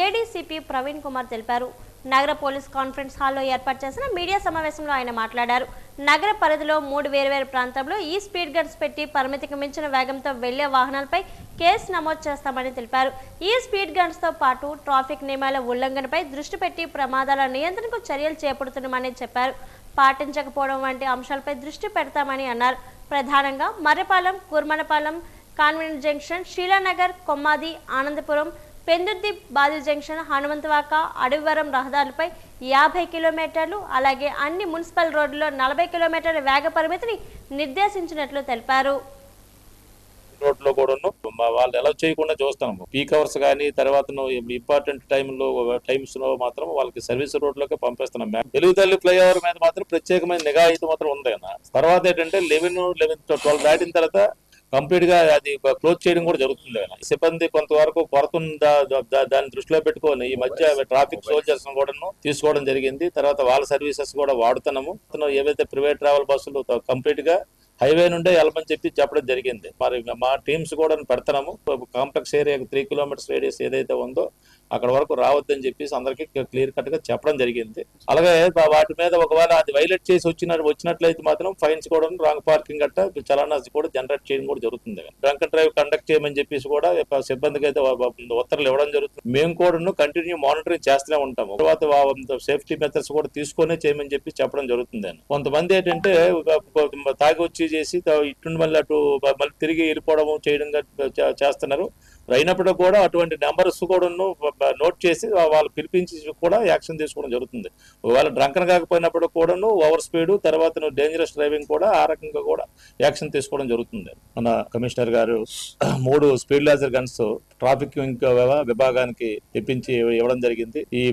ఏడీసీపీ ప్రవీణ్ కుమార్ తెలిపారు. నగర పోలీస్ కాన్ఫరెన్స్ హాల్లో ఏర్పాటు చేసిన మీడియా సమావేశంలో ఆయన మాట్లాడారు. నగర పరిధిలో 3 వేర్వేరు ప్రాంతాల్లో ఈ స్పీడ్ గన్స్ పెట్టి పరిమితికి మించిన వేగంతో వెళ్లే వాహనాలపై కేసు నమోదు చేస్తామని తెలిపారు. ఈ స్పీడ్ గన్స్తో పాటు ట్రాఫిక్ నియమాల ఉల్లంఘనపై దృష్టి పెట్టి ప్రమాదాల నియంత్రణకు చర్యలు చేపడుతున్నామని చెప్పారు. పాటించకపోవడం వంటి అంశాలపై దృష్టి పెడతామని అన్నారు. ప్రధానంగా మర్రిపాలెం, కుర్మనపాలెం, కాన్వెంట్ జంక్షన్, శీలానగర్, కొమ్మాది, ఆనందపురం, పెందుర్తి, బాది జంక్షన్, హనుమంతవాక, అడవివరం రహదారులపై 50 కిలోమీటర్లు, అలాగే అన్ని మున్సిపల్ రోడ్లలో 40 కిలోమీటర్ల వేగ పరిమితిని నిర్దేశించినట్లు తెలిపారు. రోడ్లో కూడా వాళ్ళు ఎలా చేయకుండా చూస్తాము. పీక్ అవర్స్ కానీ తర్వాత ఇంపార్టెంట్ టైమ్స్ లో మాత్రం వాళ్ళకి సర్వీస్ రోడ్లోకి పంపిస్తున్నాం. తెలుగుతల్లి ఫ్లైఓవర్ మీద మాత్రం ప్రత్యేకమైన నిఘా అయితే మాత్రం ఉంది. తర్వాత ఏంటంటే 11-12 దాటిన తర్వాత కంప్లీట్ గా అది క్లోజ్ చేయడం కూడా జరుగుతుంది. సిబ్బంది కొంతవరకు కొరత దాన్ని దృష్టిలో పెట్టుకొని ఈ మధ్య ట్రాఫిక్ సోల్జర్స్ కూడా తీసుకోవడం జరిగింది. తర్వాత వాళ్ళ సర్వీసెస్ కూడా వాడుతున్నాము. ఏవైతే ప్రైవేట్ ట్రావెల్ బస్సులు కంప్లీట్ గా హైవే నుండే వెళ్ళమని చెప్పడం జరిగింది. మరి మా టీమ్స్ కూడా పెడతాము. కాంప్లెక్స్ ఏరియా 3 కిలోమీటర్స్ రేడియస్ ఏదైతే ఉందో అక్కడ వరకు రావద్దని చెప్పేసి అందరికీ క్లియర్ కట్ గా చెప్పడం జరిగింది. అలాగే వాటి మీద ఒకవేళ అది వైలేట్ చేసి వచ్చినట్లయితే మాత్రం ఫైన్స్ కూడా, రాంగ్ పార్కింగ్ గట్ట చలానాస్ కూడా జనరేట్ చేయడం కూడా జరుగుతుంది. డ్రంక్ అండ్ డ్రైవ్ కండక్ట్ చేయమని చెప్పేసి కూడా సిబ్బందికి అయితే ఉత్తర్వులు ఇవ్వడం జరుగుతుంది. మేము కూడా కంటిన్యూ మానిటరింగ్ చేస్తూనే ఉంటాము. తర్వాత సేఫ్టీ మెథడ్స్ కూడా తీసుకొనే చేయమని చెప్పి చెప్పడం జరుగుతుంది. కొంతమంది ఏంటంటే తాగి వచ్చి చేసి ఇటు మళ్ళీ అటు మళ్ళీ తిరిగి వెళ్ళిపోవడం చేయడం చేస్తున్నారు. అయినప్పటికీ కూడా అటువంటి నెంబర్స్ కూడా నోట్ చేసి వాళ్ళు పిలిపించి కూడా యాక్షన్ తీసుకోవడం జరుగుతుంది. ఒకవేళ డ్రంకన్ కాకపోయినప్పుడు కూడాను ఓవర్ స్పీడ్, తర్వాత డేంజరస్ డ్రైవింగ్ కూడా ఆ రకంగా కూడా యాక్షన్ తీసుకోవడం జరుగుతుంది. మన కమిషనర్ గారు 3 స్పీడ్ లేజర్ గన్స్ ట్రాఫిక్ విభాగానికి తెప్పించి ఇవ్వడం జరిగింది. ఈ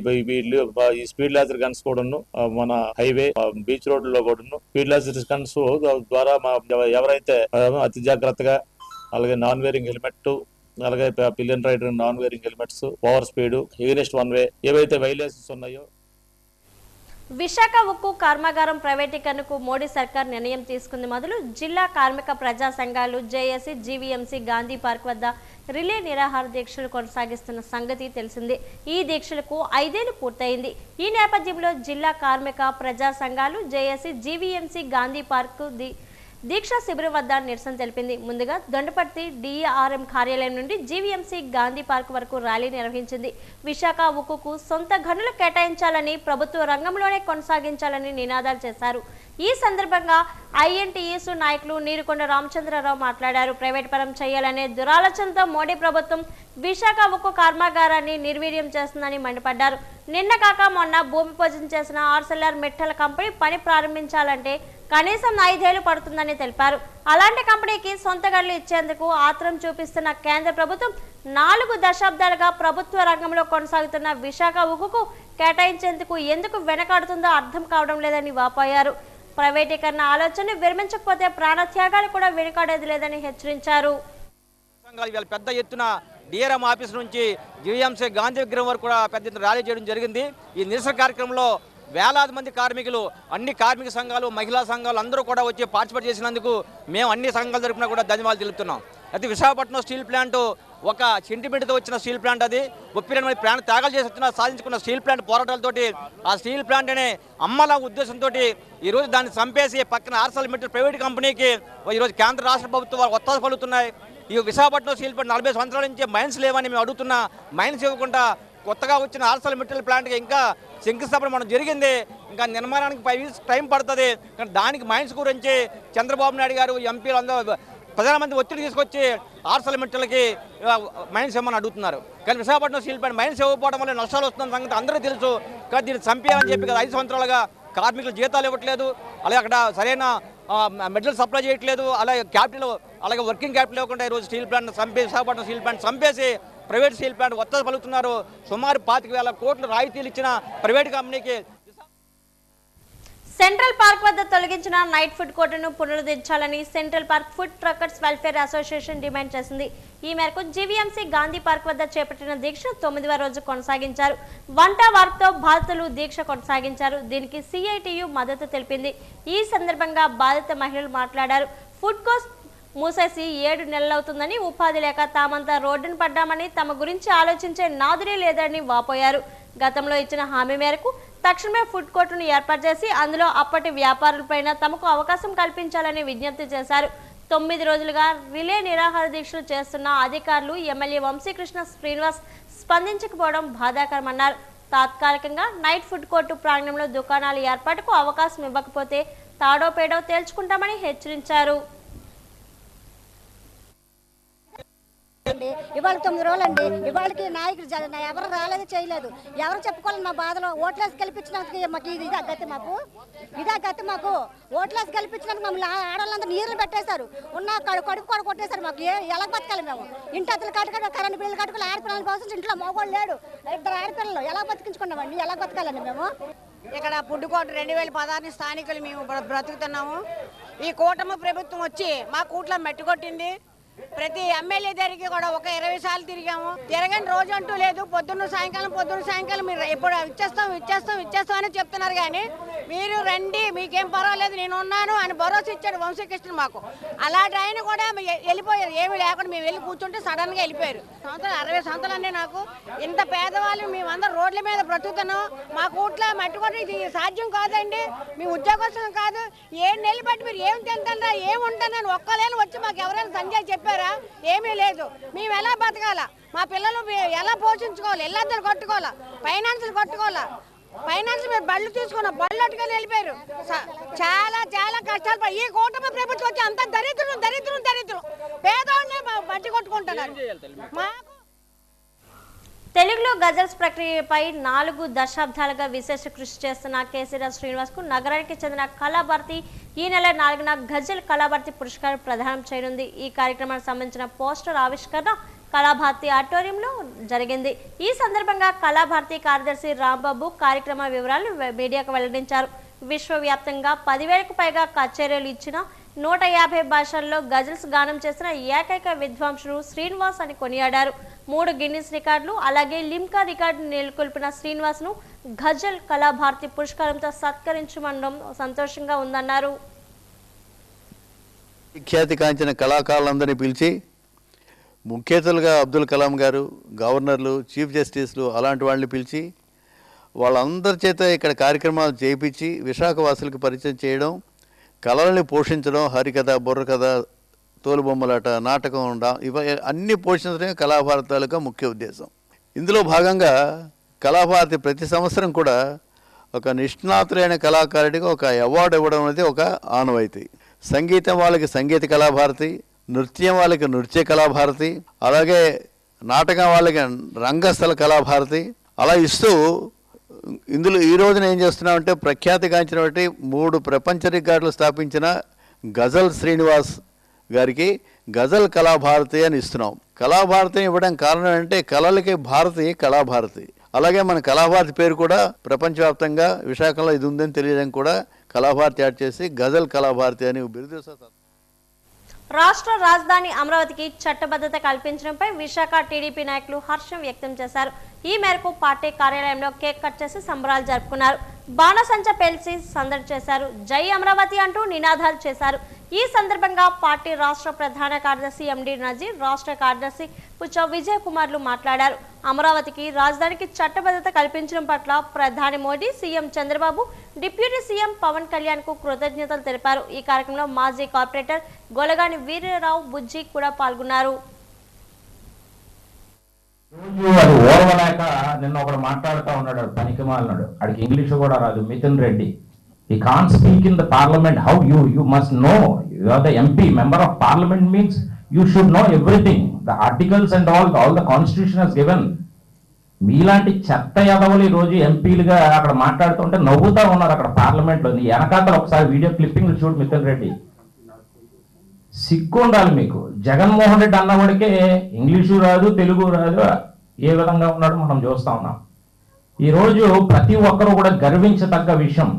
స్పీడ్ లేజర్ గన్స్ కూడాను మన హైవే, బీచ్ రోడ్లలో కూడాను స్పీడ్ లేజర్ గన్స్ ద్వారా ఎవరైతే అతి జాగ్రత్తగా, అలాగే నాన్ వేరింగ్ హెల్మెట్, అలాగే pillion rider non wearing helmets, over speed, against one way ఏవైతే వైలేషన్స్ ఉన్నాయో. విశాఖ ఉక్కు కర్మాగారం ప్రైవేటీకరణకు మోడీ సర్కార్ నిర్ణయం తీసుకుంది మొదలు జిల్లా కార్మిక ప్రజా సంఘాలు జేఏసీ, జీవీఎంసీ గాంధీ పార్క్ వద్ద రిలే నిరాహార దీక్షలు కొనసాగిస్తున్న సంగతి తెలిసిందే. ఈ దీక్షలకు 5 ఏళ్లు పూర్తయింది. ఈ నేపథ్యంలో జిల్లా కార్మిక ప్రజా సంఘాలు జేఏసీ, జీవీఎంసీ గాంధీ పార్క్ దీక్షా శిబిరం వద్ద నిరసన తెలిపింది. ముందుగా దొండపర్తి DRM కార్యాలయం నుండి జీవీఎంసీ గాంధీ పార్క్ వరకు ర్యాలీ నిర్వహించింది. విశాఖ ఉక్కుకు సొంత గనులు కేటాయించాలని, ప్రభుత్వ రంగంలోనే కొనసాగించాలని నినాదాలు చేశారు. ఈ సందర్భంగా INTUC నాయకులు నీరుకొండ రామచంద్రరావు మాట్లాడారు. ప్రైవేట్ పరం చేయాలనే దురాలోచనతో మోడీ ప్రభుత్వం విశాఖ ఉక్కు కర్మాగారాన్ని నిర్వీర్యం చేస్తుందని మండిపడ్డారు. నిన్న కాక మొన్న భూమి పూజన చేసిన ఆర్సెల్ఆర్ మెట్టల కంపెనీ పని ప్రారంభించాలంటే కనీసం 5 ఏళ్లు పడుతుందని తెలిపారు. అలాంటి కంపెనీకి సొంత గనులు ఇచ్చేందుకు ఆత్రం చూపిస్తున్న కేంద్ర ప్రభుత్వం 4 దశాబ్దాలుగా ప్రభుత్వ రంగంలో కొనసాగుతున్న విశాఖ ఉక్కుకు కేటాయించేందుకు ఎందుకు వెనకాడుతుందో అర్థం కావడం లేదని వాపోయారు. ప్రైవేటీకరణ ఆలోచనను విరమించకపోతే ప్రాణత్యాగాలు కూడా వెనుకాడేది లేదని హెచ్చరించారు. పెద్ద ఎత్తున DRM ఆఫీస్ నుంచి జీవీఎంసీ గాంధీ విగ్రహం వరకు కూడా పెద్ద ఎత్తున ర్యాలీ చేయడం జరిగింది. ఈ నిరసన కార్యక్రమంలో వేలాది మంది కార్మికులు, అన్ని కార్మిక సంఘాలు, మహిళా సంఘాలు అందరూ కూడా వచ్చి పార్టిసిపేట్ చేసినందుకు మేము అన్ని సంఘాల తరపున కూడా ధన్యవాదాలు తెలుపుతున్నాం. అయితే విశాఖపట్నం స్టీల్ ప్లాంట్ ఒక సెంటిమెంట్తో వచ్చిన స్టీల్ ప్లాంట్, అది 32 ప్రాణ త్యాగాలు చేసి వచ్చిన సాధించుకున్న స్టీల్ ప్లాంట్ పోరాటాలతోటి ఆ స్టీల్ ప్లాంట్ అనే అమ్మల ఉద్దేశంతో ఈరోజు దాన్ని చంపేసి పక్కన ArcelorMittal ప్రైవేట్ కంపెనీకి ఈరోజు కేంద్ర రాష్ట్ర ప్రభుత్వాలు ఒత్తాసు పలుకుతున్నాయి. ఈ విశాఖపట్నం స్టీల్ ప్లాంట్ 40 సంవత్సరాల నుంచి మైన్స్ లేవని మేము అడుగుతున్నా, మైన్స్ ఇవ్వకుండా కొత్తగా వచ్చిన ArcelorMittal ప్లాంట్కి ఇంకా శంకుస్థాపన మనం జరిగింది. ఇంకా నిర్మాణానికి 5 years టైం పడుతుంది. కానీ దానికి మైన్స్ గురించి చంద్రబాబు నాయుడు గారు, ఎంపీలు అందరూ ప్రధానమంత్రి ఒత్తిడి తీసుకొచ్చి ArcelorMittalకి మైన్స్ ఇవ్వమని అడుగుతున్నారు. కానీ విశాఖపట్నం స్టీల్ ప్లాంట్ మైన్స్ ఇవ్వకపోవడం వల్ల నష్టాలు వస్తున్న సంగతి అందరికీ తెలుసు. కానీ దీన్ని చంపేయాలని చెప్పి కదా 5 సంవత్సరాలుగా కార్మికులు జీతాలు ఇవ్వట్లేదు, అలాగే అక్కడ సరైన మెటీరియల్ సప్లై చేయట్లేదు, అలాగే క్యాపిటల్, అలాగే వర్కింగ్ క్యాపిటల్ ఇవ్వకుండా ఈరోజు స్టీల్ ప్లాంట్ చంపేసి, విశాఖపట్నం స్టీల్ ప్లాంట్ చంపేసి ప్రైవేట్ స్టీల్ ప్లాంట్ ఒత్తిడి పలుకుతున్నారు. సుమారు 25,000 కోట్లు రాయితీలు ఇచ్చిన ప్రైవేట్ కంపెనీకి. సెంట్రల్ పార్క్ వద్ద తొలగించిన నైట్ ఫుడ్ కోర్టును పునరుద్ధరించాలని central park food truckers welfare association demand చేసింది. ఈ మేరకు జీవీఎంసీ గాంధీ పార్క్ వద్ద చేపట్టిన దీక్ష 9వ రోజు కొనసాగించారు. వంట వార్పుతో బాధితులు దీక్ష కొనసాగించారు. దీనికి CITU మద్దతు తెలిపింది. ఈ సందర్భంగా బాధిత మహిళలు మాట్లాడారు. ఫుడ్ కోర్ట్ మూసేసి 7 నెలలవుతుందని, ఉపాధి లేక తామంతా రోడ్డును పడ్డామని, తమ గురించి ఆలోచించే నాదురే లేదని వాపోయారు. గతంలో ఇచ్చిన హామీ మేరకు తక్షణమే ఫుడ్ కోర్టును ఏర్పాటు చేసి అందులో అప్పటి వ్యాపారులపైన తమకు అవకాశం కల్పించాలని విజ్ఞప్తి చేశారు. 9 రోజులుగా రిలే నిరాహార దీక్షలు చేస్తున్న అధికారులు, ఎమ్మెల్యే వంశీకృష్ణ శ్రీనివాస్ స్పందించకపోవడం బాధాకరమన్నారు. తాత్కాలికంగా నైట్ ఫుడ్ కోర్టు ప్రాంగణంలో దుకాణాల ఏర్పాటుకు అవకాశం ఇవ్వకపోతే తాడో పేడో తేల్చుకుంటామని హెచ్చరించారు. ఇవాళ 9 రోజులండి. ఇవాళకి నాయకులు ఎవరు రాలేదు, చేయలేదు. ఎవరు చెప్పుకోవాలి మా బాధలో? ఓట్లేసి గెలిపించినందుకు మాకు ఇదా గతి, మాకు ఓట్లేసి గెలిపించినందుకు మమ్మల్ని ఆడవాళ్ళందరూ నీళ్ళు పెట్టేశారు. ఉన్న కడుపు కూడా కొట్టేశారు. మాకు ఎలా బతకాలి? మేము ఇంటి అతలు కట్టుకొని కరెంట్ బిల్లు కట్టుకుని ఆడపిల్లల కోసం ఇంట్లో మగవాళ్ళు లేడు, 2 ఆడపిల్లలు ఎలా బతికించుకున్నామండి? ఎలా బతకాలండి మేము? ఇక్కడ ఫుడ్ కోర్టు 2016 స్థానికులు మేము బ్రతుకుతున్నాము. ఈ కూటమి ప్రభుత్వం వచ్చి మా కూట్లో మట్టి కొట్టింది. ప్రతి ఎమ్మెల్యే దగ్గరికి కూడా ఒక 20 సార్లు తిరిగాము. తిరగని రోజు అంటూ లేదు. పొద్దున్న సాయంకాలం మీరు ఎప్పుడు ఇచ్చేస్తాం అని చెప్తున్నారు. కానీ మీరు రండి, మీకేం పర్వాలేదు, నేను ఉన్నాను అని భరోసా ఇచ్చాడు వంశీకృష్ణ మాకు. అలాంటి ఆయన కూడా వెళ్ళిపోయారు, ఏమీ లేకుండా మేము వెళ్ళి కూర్చుంటే సడన్గా వెళ్ళిపోయారు. 60 సంవత్సరాలు నాకు. ఇంత పేదవాళ్ళు మేమందరం రోడ్ల మీద బ్రతుకుతున్నాం. మా కూట్ల మట్టుకొని ఇది సాధ్యం కాదండి. మీ ఉద్యోగస్తులం కాదు. 7 నెలలు బట్టి మీరు ఏం తింటారా, ఏముంటానని ఒక్కలేని వచ్చి మాకు ఎవరైనా సంజయ్ చెప్పారా? ఏమీ లేదు. మేము ఎలా బతకాలా, మా పిల్లలు ఎలా పోషించుకోవాలి, ఎల్లందరూ కట్టుకోవాలా, ఫైనాన్సులు కట్టుకోవాలా. ఫైనాన్స్ మీరు బళ్ళు తీసుకున్న బళ్ళు అట్టుకొని వెళ్ళిపోయారు. చాలా చాలా కష్టాలు. ఈ కూటమి ప్రభుత్వం వచ్చి అంత దరిద్రం దరిద్రం దరిద్రం పేదవాళ్ళనే బట్టి కొట్టుకుంటున్నారు. తెలుగులో గజల్స్ ప్రక్రియపై 4 దశాబ్దాలుగా విశేష కృషి చేస్తున్న కేసీఆర్ శ్రీనివాస్ కు నగరానికి చెందిన కళాభారతి ఈ నెల 4న గజల్ కళాభారతి పురస్కారం ప్రదానం చేయనుంది. ఈ కార్యక్రమానికి సంబంధించిన పోస్టర్ ఆవిష్కరణ కళాభారతి ఆడిటోరియంలో జరిగింది. ఈ సందర్భంగా కళాభారతి కార్యదర్శి రాంబాబు కార్యక్రమ వివరాలను మీడియాకు వెల్లడించారు. విశ్వవ్యాప్తంగా 10,000కు పైగా కచేరీలు ఇచ్చిన 150 భాషల్లో గజల్స్ గానం చేసిన ఏకైక విద్వాంసుడు శ్రీనివాస్ అని కొనియాడారు. 3 గిన్నిస్ రికార్డులు అలాగే లిమ్కా రికార్డు నెలకొల్పిన శ్రీనివాస్ ను గజల్ కళాభారతి పురస్కారంతో సత్కరించడం సంతోషంగా ఉందన్నారు. విఖ్యాతి కాంచిన కళాకారులందరినీ పిలిచి ముఖ్య అతిథులుగా అబ్దుల్ కలాం గారు, గవర్నర్లు, చీఫ్ జస్టిస్లు అలాంటి వాళ్ళని పిలిచి వాళ్ళందరి చేత ఇక్కడ కార్యక్రమాలు చేయించి విశాఖవాసులకు పరిచయం చేయడం, కళల్ని పోషించడం, హరికథ, బుర్రకథ, తోలుబొమ్మలాట, నాటకం అన్ని పోషించడమే కళాభారతి తాలూకా ముఖ్య ఉద్దేశం. ఇందులో భాగంగా కళాభారతి ప్రతి సంవత్సరం కూడా ఒక నిష్ణాతులైన కళాకారుడికి ఒక అవార్డు ఇవ్వడం అనేది ఒక ఆనవాయితీ. సంగీతం వాళ్ళకి సంగీత కళాభారతి, నృత్యం వాళ్ళకి నృత్య కళాభారతి, అలాగే నాటకం వాళ్ళకి రంగస్థల కళాభారతి అలా ఇస్తూ ఇందులో ఈ రోజున ఏం చేస్తున్నామంటే ప్రఖ్యాతిగాంచినటువంటి 3 ప్రపంచ రికార్డులు స్థాపించిన గజల్ శ్రీనివాస్ గారికి గజల్ కళాభారతి అని ఇస్తున్నాం. కళాభారతిని ఇవ్వడం కారణం అంటే కళలకి భారతి కళాభారతి. అలాగే మన కళాభారతి పేరు కూడా ప్రపంచవ్యాప్తంగా విశాఖలో ఇది ఉందని తెలియడం కూడా కళాభారతి యాడ్ చేసి గజల్ కళాభారతి అని బిరుదు. రాష్ట్ర రాజధాని అమరావతికి చట్టబద్ధత కల్పించడంపై విశాఖ టీడీపీ నాయకులు హర్షం వ్యక్తం చేశారు. ఈ మేరకు పార్టీ కార్యాలయంలో కేక్ కట్ చేసి సంబరాలు జరుపుకున్నారు. బాణసంచ పేల్చి సందడి చేశారు. జై అమరావతి అంటూ నినాదాలు చేశారు. ఈ సందర్భంగా పార్టీ రాష్ట్ర ప్రధాన కార్యదర్శి ఎండి నజీర్, రాష్ట్ర కార్యదర్శి పుచ్చ విజయ్ కుమార్లు మాట్లాడారు. అమరావతికి రాజధానికి చట్టబద్ధత కల్పించడం పట్ల ప్రధాని Modi, CM Chandrababu, deputy CM Pawan Kalyan కు కృతజ్ఞతలు తెలిపారు. ఈ కార్యక్రమంలో మాజీ కార్పొరేటర్ గొలగాని వీరరావు బుజ్జి కూడా పాల్గొన్నారు. అది ఓర్వలేక నిన్న ఒకడు మాట్లాడుతూ ఉన్నాడు, పనికి మాలినాడు, అడికి ఇంగ్లీష్ కూడా రాదు, Mithun Reddy. He can't speak in the parliament. How you must know. You are the MP, member of parliament means you should know everything. The articles and all the constitution has given. మీలాంటి చెత్త యదవులు ఈ రోజు ఎంపీలుగా అక్కడ మాట్లాడుతుంటే నవ్వుతా ఉన్నారు అక్కడ పార్లమెంట్ లో. నీ వెనకాతలు ఒకసారి వీడియో క్లిప్పింగ్ చూడు మిథున్ రెడ్డి. సిగ్గు ఉండాలి మీకు. జగన్మోహన్ రెడ్డి అన్నవాడికే ఇంగ్లీషు రాదు, తెలుగు రాదు, ఏ విధంగా ఉన్నాడో మనం చూస్తా ఉన్నాం. ఈరోజు ప్రతి ఒక్కరూ కూడా గర్వించదగ్గ విషయం,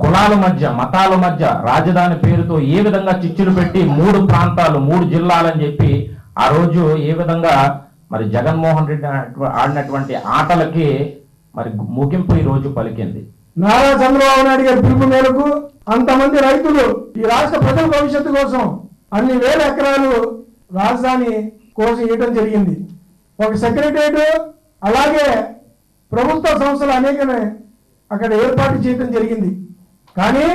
కులాల మధ్య, మతాల మధ్య రాజధాని పేరుతో ఏ విధంగా చిచ్చులు పెట్టి 3 ప్రాంతాలు 3 జిల్లాలని చెప్పి ఆ రోజు ఏ విధంగా మరి జగన్మోహన్ రెడ్డి ఆడినటువంటి ఆటలకి మరి ముగింపు ఈ రోజు పలికింది. నారా చంద్రబాబు నాయుడు గారి పిలుపు మేరకు అంతమంది రైతులు ఈ రాష్ట్ర ప్రజల భవిష్యత్తు కోసం అన్ని వేల ఎకరాలు రాజధాని కోసం ఇవ్వడం జరిగింది. ఒక సెక్రటరియట్ అలాగే ప్రభుత్వ సంస్థలు అనేకమే అక్కడ ఏర్పాటు చేయడం జరిగింది. కానీ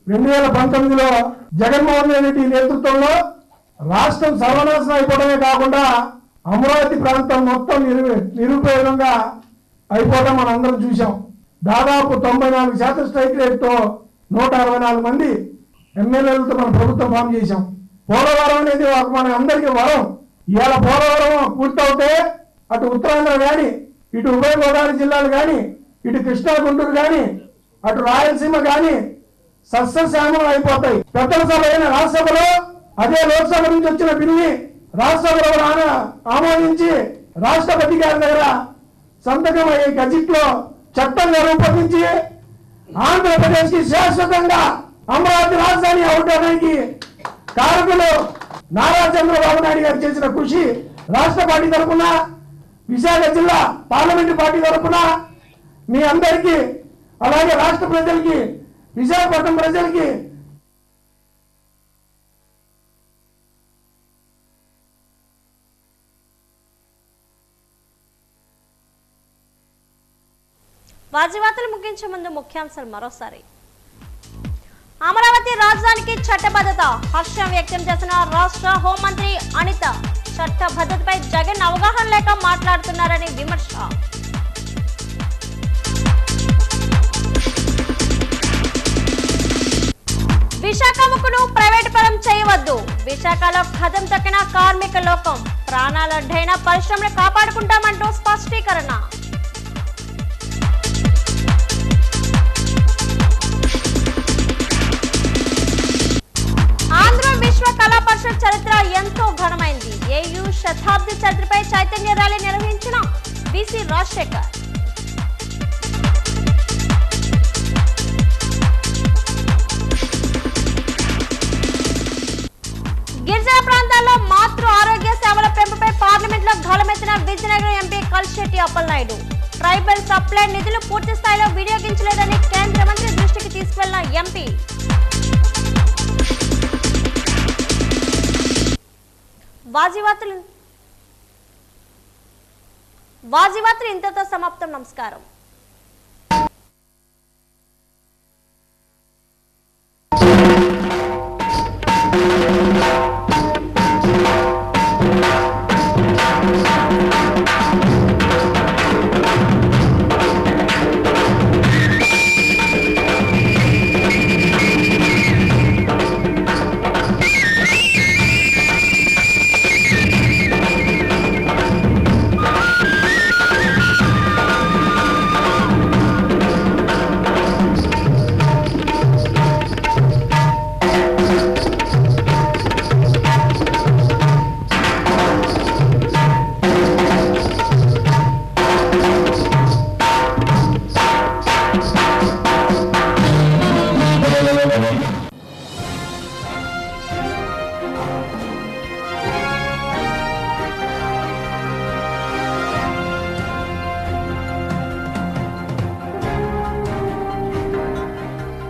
2019లో జగన్మోహన్ రెడ్డి నేతృత్వంలో రాష్ట్రం సర్వనాశనం అయిపోవడమే కాకుండా అమరావతి ప్రాంతం మొత్తం నిరుపయోగంగా అయిపోవడం మనం అందరం చూసాం. దాదాపు 94% స్ట్రైక్ రేట్తో 164 మంది ఎమ్మెల్యేలతో మన ప్రభుత్వం ఫామ్ చేశాం. పోలవరం అనేది మన అందరికీ వరం. ఇవాళ పోలవరం పూర్తవుతే అటు ఉత్తరాంధ్ర కానీ, ఇటు ఉభయ గోదావరి జిల్లాలు కానీ, ఇటు కృష్ణా గుంటూరు కానీ, అటు రాయలసీమ కానీ సస్యశ్యామలం అయిపోతాయి. పెద్దల సభ అయిన రాజ్యసభలో అదే లోక్సభ నుంచి వచ్చిన బిల్లుని రాజ్యసభలో ఆమోదించి రాష్ట్రపతి గారి దగ్గర సంతకం అయ్యే గజెట్ లో చట్టంగా రూపొందించి ఆంధ్రప్రదేశ్ కి శాశ్వతంగా అమరావతి రాజధాని అవడానికి కారకులు నారా చంద్రబాబు నాయుడు గారు చేసిన కృషి రాష్ట్ర పార్టీ తరఫున, విశాఖ జిల్లా పార్లమెంటు పార్టీ తరఫున మీ అందరికీ అలాగే రాష్ట్ర ప్రజలకి, విశాఖపట్నం ప్రజలకి వాజీవార్తలు ముగించే ముందు ముఖ్యాంశాలు మరోసారి. అమరావతి రాజధానికి చట్టబద్ధత హర్షం వ్యక్తం చేసిన రాష్ట్ర హోంమంత్రి అనిత. చట్టబద్ధతపై జగన్ అవగాహన లేక మాట్లాడుతున్నారని విమర్శ. విశాఖ ముక్కును ప్రైవేట్ పరం చేయవద్దు. విశాఖలో కదం తొక్కిన కార్మిక లోకం. ప్రాణాలడ్డైన పరిశ్రమను కాపాడుకుంటామంటూ స్పష్టీకరణ. ఆంధ్ర విశ్వ కళా పరిషత్ చరిత్ర ఎంతో ఘనమైంది. ఏయూ శతాబ్ది చరిత్రపై చైతన్య ర్యాలీ నిర్వహించిన బీసీ రాజశేఖర్. గిరిజన ప్రాంతాల్లో మాతృ ఆరోగ్య సేవల పెంపుపై పార్లమెంట్ లో గళమెత్తిన Vizianagaram MP Kalisetti Appalanaidu. Tribal supply నిధులు పూర్తి స్థాయిలో వినియోగించలేదని కేంద్ర మంత్రి దృష్టికి తీసుకెళ్లిన ఎంపీ. వాజీవార్తలు ఇంతతో సమాప్తం. నమస్కారం.